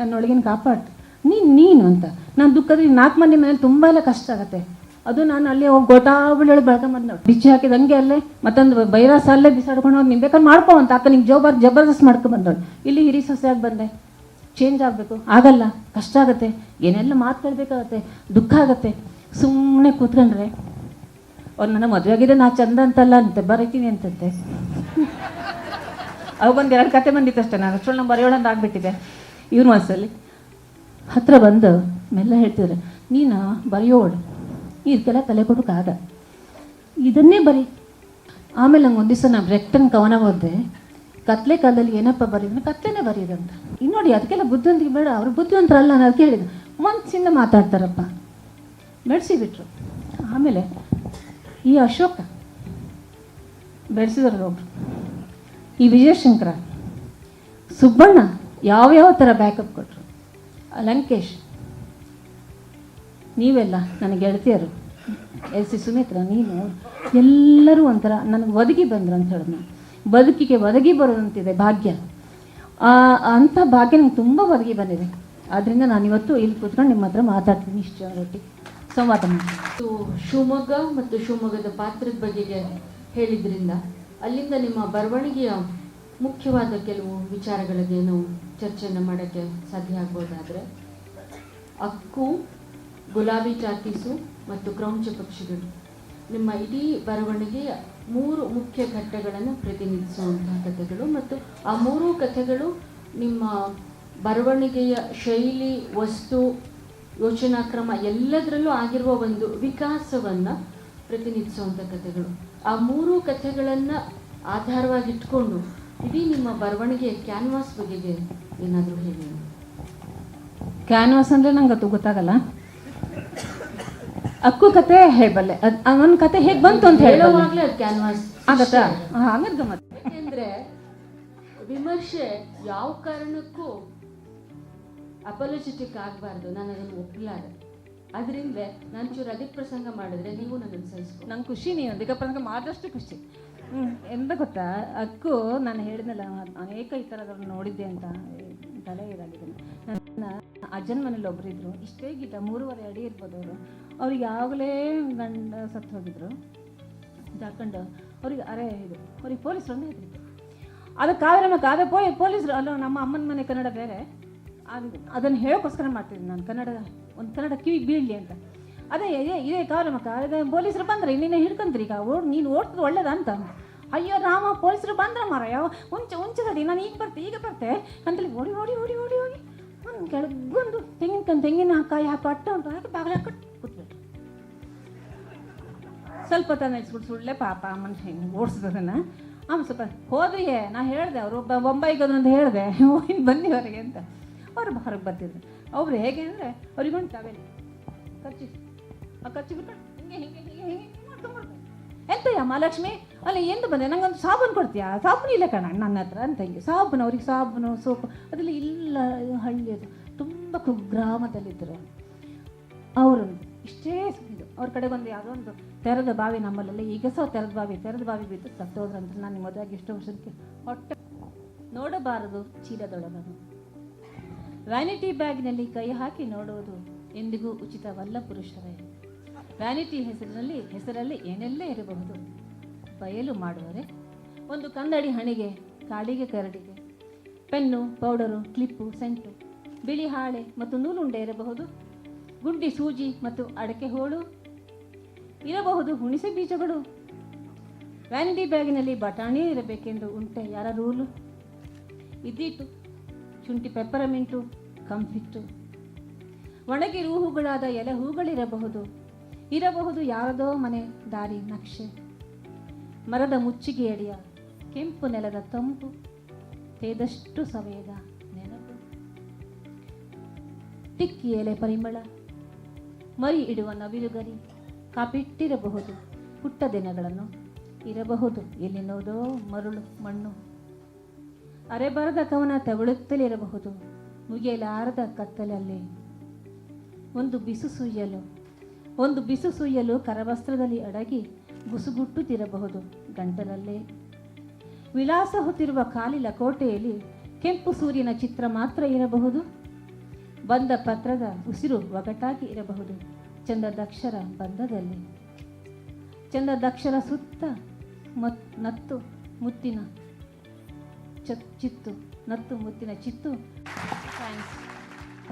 ನನ್ನೊಳಗಿನ ಕಾಪಾಡ್ತು. ನೀನು ಅಂತ ನಾನು ದುಃಖದಲ್ಲಿ 4 ಮಂದಿ ಮನೇಲಿ ತುಂಬ ಎಲ್ಲ ಕಷ್ಟ ಆಗುತ್ತೆ. ಅದು ನಾನು ಅಲ್ಲಿ ಹೋಗಿ ಗೋಟಾಬಳಿಯೊಳಗೆ ಬೆಳ್ಕೊಂಬಂದು ನೋಡಿ ಬಿಚ್ಚಿ ಹಾಕಿದ ಹಂಗೆ ಅಲ್ಲೇ ಮತ್ತೊಂದು ಬೈರಾಸ ಅಲ್ಲೇ ಬಿಸಾಡ್ಕೊಂಡು ಹೋಗಿ ನೀವು ಬೇಕಾದ್ರೆ ಮಾಡ್ಕೊ ಅಂತ ಅಕ್ಕ ನಿಂಗೆ ಜಬರ್ದಸ್ತ್ ಮಾಡ್ಕೊಂಬಂದವಳು. ಇಲ್ಲಿ ಹಿರಿ ಸೊಸೆಯಾಗಿ ಬಂದೆ, ಚೇಂಜ್ ಆಗಬೇಕು, ಆಗಲ್ಲ, ಕಷ್ಟ ಆಗುತ್ತೆ, ಏನೆಲ್ಲ ಮಾತಾಡಬೇಕಾಗತ್ತೆ, ದುಃಖ ಆಗುತ್ತೆ. ಸುಮ್ಮನೆ ಕೂತ್ಕೊಂಡ್ರೆ ಅವ್ರು ನನ್ನ ಮದುವೆ ಆಗಿದೆ, ನಾ ಚಂದ ಅಂತಲ್ಲ ಅಂತೆ, ಬರೀತೀನಿ ಅಂತಂತೆ. ಅವಾಗೊಂದು 2 ಕತೆ ಬಂದಿತ್ತು ಅಷ್ಟೇ. ನಾನು ಅಷ್ಟೊಳ್ಳು ನಮ್ಮ ಬರೆಯೋಳಂದು ಆಗಿಬಿಟ್ಟಿದೆ ಇವ್ರ ಮನಸ್ಸಲ್ಲಿ. ಹತ್ರ ಬಂದು ಮೆಲ್ಲ ಹೇಳ್ತಿದ್ರೆ, ನೀನು ಬರೆಯೋಳು, ಇದಕ್ಕೆಲ್ಲ ತಲೆ ಕೊಡೋಕ್ಕಾಗ, ಇದನ್ನೇ ಬರೀ. ಆಮೇಲೆ ನಂಗೆ ಒಂದು ದಿವಸ ನಾನು ರೆಕ್ಟನ್ ಕವನ ಓದಿದೆ. ಕತ್ಲೆ ಕಾಲದಲ್ಲಿ ಏನಪ್ಪ ಬರೀದ್ರೆ ಕತ್ಲೆನೇ ಬರೀದಂತ. ಈಗ ನೋಡಿ, ಅದಕ್ಕೆಲ್ಲ ಬುದ್ಧಿವಂತಿಗೆ ಬೇಡ, ಅವ್ರು ಬುದ್ಧಿವಂತರಲ್ಲ. ನಾನು ಅದಕ್ಕೆ ಹೇಳಿದೆ, ಮನಸ್ಸಿಂದ ಮಾತಾಡ್ತಾರಪ್ಪ, ಬೆಳೆಸಿಬಿಟ್ರು. ಆಮೇಲೆ ಈ ಅಶೋಕ ಬೆಳೆಸಿದ್ರು ಒಬ್ರು, ಈ ವಿಜಯಶಂಕರ, ಸುಬ್ಬಣ್ಣ ಯಾವ್ಯಾವ ಥರ ಬ್ಯಾಕಪ್ ಕೊಟ್ಟರು, ಲಂಕೇಶ್, ನೀವೆಲ್ಲ ನನ್ನ ಗೆಳತಿಯರು, ಎಸ್ ಸಿ ಸುಮಿತ್ರ, ನೀನು ಎಲ್ಲರೂ ಒಂಥರ ನನಗೆ ಒದಗಿ ಬಂದರು ಅಂತ ಹೇಳಿದ್. ನಾನು ಬದುಕಿಗೆ ಒದಗಿ ಬರೋದಂತಿದೆ ಭಾಗ್ಯ. ಅಂಥ ಭಾಗ್ಯ ನಂಗೆ ತುಂಬ ಒದಗಿ ಬಂದಿದೆ. ಆದ್ದರಿಂದ ನಾನಿವತ್ತು ಇಲ್ಲಿ ಕೂತ್ಕೊಂಡು ನಿಮ್ಮ ಹತ್ರ ಮಾತಾಡ್ತೀನಿ, ಇಷ್ಟು ಜನರೊಟ್ಟಿಗೆ ಸಂವಾದ ಮಾಡಿ. ಶಿವಮೊಗ್ಗ ಮತ್ತು ಶಿವಮೊಗ್ಗದ ಪಾತ್ರದ ಬಗೆಗೆ ಹೇಳಿದ್ರಿಂದ ಅಲ್ಲಿಂದ ನಿಮ್ಮ ಬರವಣಿಗೆಯ ಮುಖ್ಯವಾದ ಕೆಲವು ವಿಚಾರಗಳಿಗೆ ನಾವು ಚರ್ಚೆಯನ್ನು ಮಾಡೋಕ್ಕೆ ಸಾಧ್ಯ ಆಗ್ಬೋದಾದರೆ, ಅಕ್ಕು, ಗುಲಾಬಿ ಟಾಕೀಸು ಮತ್ತು ಕ್ರೌಂಚ ಪಕ್ಷಿಗಳು ನಿಮ್ಮ ಇಡೀ ಬರವಣಿಗೆಯ 3 ಮುಖ್ಯ ಘಟ್ಟಗಳನ್ನು ಪ್ರತಿನಿಧಿಸುವಂತಹ ಕಥೆಗಳು. ಮತ್ತು ಆ 3 ಕಥೆಗಳು ನಿಮ್ಮ ಬರವಣಿಗೆಯ ಶೈಲಿ, ವಸ್ತು, ಯೋಚನಾ ಕ್ರಮ ಎಲ್ಲದರಲ್ಲೂ ಆಗಿರುವ ಒಂದು ವಿಕಾಸವನ್ನು ಪ್ರತಿನಿಧಿಸುವಂಥ ಕಥೆಗಳು. ಆ 3 ಕಥೆಗಳನ್ನು ಆಧಾರವಾಗಿಟ್ಕೊಂಡು ಇಡೀ ನಿಮ್ಮ ಬರವಣಿಗೆಯ ಕ್ಯಾನ್ವಾಸ್ ಬಗೆಗೆ ಏನಾದರೂ ಹೇಳಿ. ಕ್ಯಾನ್ವಾಸ್ ಅಂದರೆ ನಂಗೆ ಅದು ಗೊತ್ತಾಗಲ್ಲ. ಅಕ್ಕು ಕತೆ ಹೇಳಬಲ್ಲೆ, ಒಂದು ಕತೆ ಹೇಗೆ ಬಂತು ಅಂತ ಹೇಳುವಾಗಲೇ ಅದು ಕ್ಯಾನ್ವಾಸ್ ಆಗತ್ತಾ? ಹಂಗದ್ ಗಮ್ಮತ್. ಯಾಕೆಂದರೆ ವಿಮರ್ಶೆ ಯಾವ ಕಾರಣಕ್ಕೂ ಅಪಾಲಜಿಟಿಕ್ ಆಗಬಾರ್ದು. ನಾನು ಅದನ್ನು ಒಪ್ಪಲಾರೆ. ಅದರಿಂದ ನಾನು ಚೂರು ಅದಕ್ಕೆ ಪ್ರಸಂಗ ಮಾಡಿದ್ರೆ ನೀವು ನನ್ನನ್ನು ಸಹಿಸ್ಕೊ. ನಂಗೆ ಖುಷಿ, ನೀವು ಅದಕ್ಕೆ ಪ್ರಸಂಗ ಮಾಡಿದಷ್ಟು ಖುಷಿ. ಎಂತ ಗೊತ್ತಾ, ಅಕ್ಕು ನಾನು ಹೇಳಿದ್ನಲ್ಲ, ಅನೇಕ ಈ ಥರದವ್ರನ್ನ ನೋಡಿದ್ದೆ ಅಂತ ತಲೆ ಇದಾಗಿದ್ದೀನಿ. ನನ್ನ ಅಜ್ಜನ ಮನೇಲಿ ಒಬ್ಬರಿದ್ರು, ಇಷ್ಟೇ ಗಿಡ 3.5 ಅಡಿ ಇರ್ಬೋದು ಅವರು. ಅವ್ರಿಗೆ ಯಾವಾಗಲೇ ಗಂಡ ಸತ್ತು ಹೋಗಿದ್ರು. ಜಾಕೊಂಡು ಅವ್ರಿಗೆ ಅವ್ರಿಗೆ ಪೊಲೀಸರನ್ನೇ ಇದ್ರಿತ್ತು. ಅದು ಕಾವ್ಯ ಪೊಲೀಸರು ಅಲ್ಲ, ನಮ್ಮ ಅಮ್ಮನ ಮನೆ ಕನ್ನಡ ಬೇರೆ. ಅದನ್ನು ಹೇಳೋಕ್ಕೋಸ್ಕರ ಮಾಡ್ತಿದ್ದೀನಿ ನಾನು, ಕನ್ನಡ ಕಿವಿಗೆ ಬೀಳಲಿ ಅಂತ. ಅದೇ ಇದೇ ಕಾವ್ರಮಕ್ಕ, ಅದೇ ಪೊಲೀಸರು ಬಂದ್ರೆ ನೀನು ಹಿಡ್ಕೊಂತೀರಿ, ಈಗ ನೀನು ಓಡ್ತದೆ ಒಳ್ಳೇದ ಅಂತ. ಅಯ್ಯೋ ರಾಮ, ಪೊಲೀಸರು ಬಂದ್ರೆ ಮಾರ, ಯಾವ ಉಂಚೆ ತಡಿ, ನಾನು ಈಗ ಬರ್ತೆ ಅಂತೇಳಿ ಓಡಿ ಒಂದು ಕೆಳಗೊಂದು ತೆಂಗಿನ ಕಾಯಿ ಹಾಕಿ ಅಟ್ಟ ಉಂಟು ಹಾಕಿ ಬಾಗಿಲು ಹಾಕಿ ಕೂತ್ಬಿಟ್ಟು ಸ್ವಲ್ಪ ತನ ಸುಳ್ಳೆ ಪಾಪ ಅಮ್ಮನ ಹೆಂಗೆ ಓಡಿಸಿದದನ್ನು. ಆಮೇಲೆ ಸ್ವಲ್ಪ ಹೋದ್ರಿಯೇ, ನಾ ಹೇಳಿದೆ, ಅವರು ಬೊಂಬಾಯಿಗೆ ಹೋದ್ರು ಅಂತ ಹೇಳಿದೆ, ಇನ್ನು ಬನ್ನಿ ಹೊರಗೆ ಅಂತ. ಅವರು ಹೊರಗೆ ಬರ್ತಿದ್ರು. ಒಬ್ರು ಹೇಗೆ ಅಂದರೆ ಅವ್ರಿಗೊಂದು ಟವೆಲ್ ಖರ್ಚು, ಆ ಖರ್ಚು ಬಿಟ್ಕೊಂಡು ಹಿಂಗೆ ಮಾಡ್ಕೊಂಡ್ಬರ್ಬೇಕು. ಎಂತಯ್ಯ ಮಹಾಲಕ್ಷ್ಮಿ, ಅಲ್ಲಿ ಎಂದು ಬಂದೆ, ನಂಗೊಂದು ಸಾಬೂನು ಕೊಡ್ತೀಯಾ? ಸಾಬೂನು ಇಲ್ಲ ಕಣ ನನ್ನ ಹತ್ರ ಅಂತ. ಹಿಂಗೆ ಸಾಬೂನು, ಅವ್ರಿಗೆ ಸಾಬೂನು ಸೋಪು ಅದೆಲ್ಲ ಇಲ್ಲ. ಹಳ್ಳಿಯದು ತುಂಬ ಗ್ರಾಮದಲ್ಲಿದ್ದರು ಅವರು. ಇಷ್ಟೇ ಇದು ಅವ್ರ ಕಡೆ ಬಂದು ಯಾವುದೋ ಒಂದು ತೆರೆದ ಬಾವಿ, ನಮ್ಮಲ್ಲೆಲ್ಲ ಈಗ ಸಹ ತೆರೆದ ಬಾವಿ ಬಿದ್ದು ಸತ್ತೋದ್ರಂತ. ನಾನು ಮದುವೆಯಾಗಿ ಎಷ್ಟೋ ವರ್ಷಕ್ಕೆ ಹೊಟ್ಟೆ ನೋಡಬಾರದು ಚೀಲದೊಳಗನು. ವ್ಯಾನಿಟಿ ಬ್ಯಾಗ್ನಲ್ಲಿ ಕೈ ಹಾಕಿ ನೋಡುವುದು ಎಂದಿಗೂ ಉಚಿತವಲ್ಲ ಪುರುಷರೇ. ವ್ಯಾನಿಟಿ ಹೆಸರಲ್ಲಿ ಏನೆಲ್ಲ ಇರಬಹುದು, ಬಯಲು ಮಾಡುವರೆ. ಒಂದು ಕನ್ನಡಿ ಹಣಿಗೆ, ಕಾಡಿಗೆ ಕರಡಿಗೆ, ಪೆನ್ನು, ಪೌಡರು, ಕ್ಲಿಪ್ಪು, ಸೆಂಟು, ಬಿಳಿ ಹಾಳೆ ಮತ್ತು ನೂಲುಂಡೆ ಇರಬಹುದು. ಗುಂಡಿ ಸೂಜಿ ಮತ್ತು ಅಡಕೆ ಹೋಳು ಇರಬಹುದು. ಹುಣಿಸೆ ಬೀಜಗಳು. ವ್ಯಾನಿಟಿ ಬ್ಯಾಗಿನಲ್ಲಿ ಬಟಾಣಿ ಇರಬೇಕೆಂದು ಉಂಟೆ ಯಾರ ರೂಲು? ಇದ್ದೀಟು, ಶುಂಠಿ, ಪೆಪ್ಪರಮಿಂಟು, ಕಂಫಿಟ್ಟು, ಒಣಗಿ ರೂಹುಗಳಾದ ಎಲೆ ಹೂಗಳಿರಬಹುದು. ಯಾರದೋ ಮನೆ ದಾರಿ ನಕ್ಷೆ, ಮರದ ಮುಚ್ಚಿಗೆ ಎಡೆಯ ಕೆಂಪು ನೆಲದ ತಂಪು, ತೇದಷ್ಟು ಸವೆಯದ ನೆನಪು, ಟಿಕ್ಕಿ ಎಲೆ ಪರಿಮಳ, ಮರಿ ಇಡುವ ನವಿಲುಗರಿ ಕಾಪಿಟ್ಟಿರಬಹುದು ಪುಟ್ಟ ದಿನಗಳನ್ನು, ಇರಬಹುದು ಎಲ್ಲಿನೋದೋ ಮರುಳು ಮಣ್ಣು. ಅರೆಬರದ ಕವನ ತೆವಳುತ್ತಲಿರಬಹುದು ಮುಗಿಯಲಾರದ ಕತ್ತಲಲ್ಲಿ. ಒಂದು ಬಿಸು ಸುಯ್ಯಲು ಕರವಸ್ತ್ರದಲ್ಲಿ ಅಡಗಿ ಗುಸುಗುಟ್ಟುತ್ತಿರಬಹುದು ಗಂಟಲಲ್ಲೇ. ವಿಳಾಸ ಹೊತ್ತಿರುವ ಖಾಲಿ ಲಕೋಟೆಯಲ್ಲಿ ಕೆಂಪು ಸೂರ್ಯನ ಚಿತ್ರ ಮಾತ್ರ ಇರಬಹುದು. ಬಂದ ಪತ್ರದ ಉಸಿರು ಒಗಟಾಗಿ ಇರಬಹುದು ಚಂದದಕ್ಷರ ಬಂಧದಲ್ಲಿ. ಚಂದದಕ್ಷರ ಸುತ್ತ ನತ್ತು ಮುತ್ತಿನ ಚಿತ್ತು. ಥ್ಯಾಂಕ್ಸ್.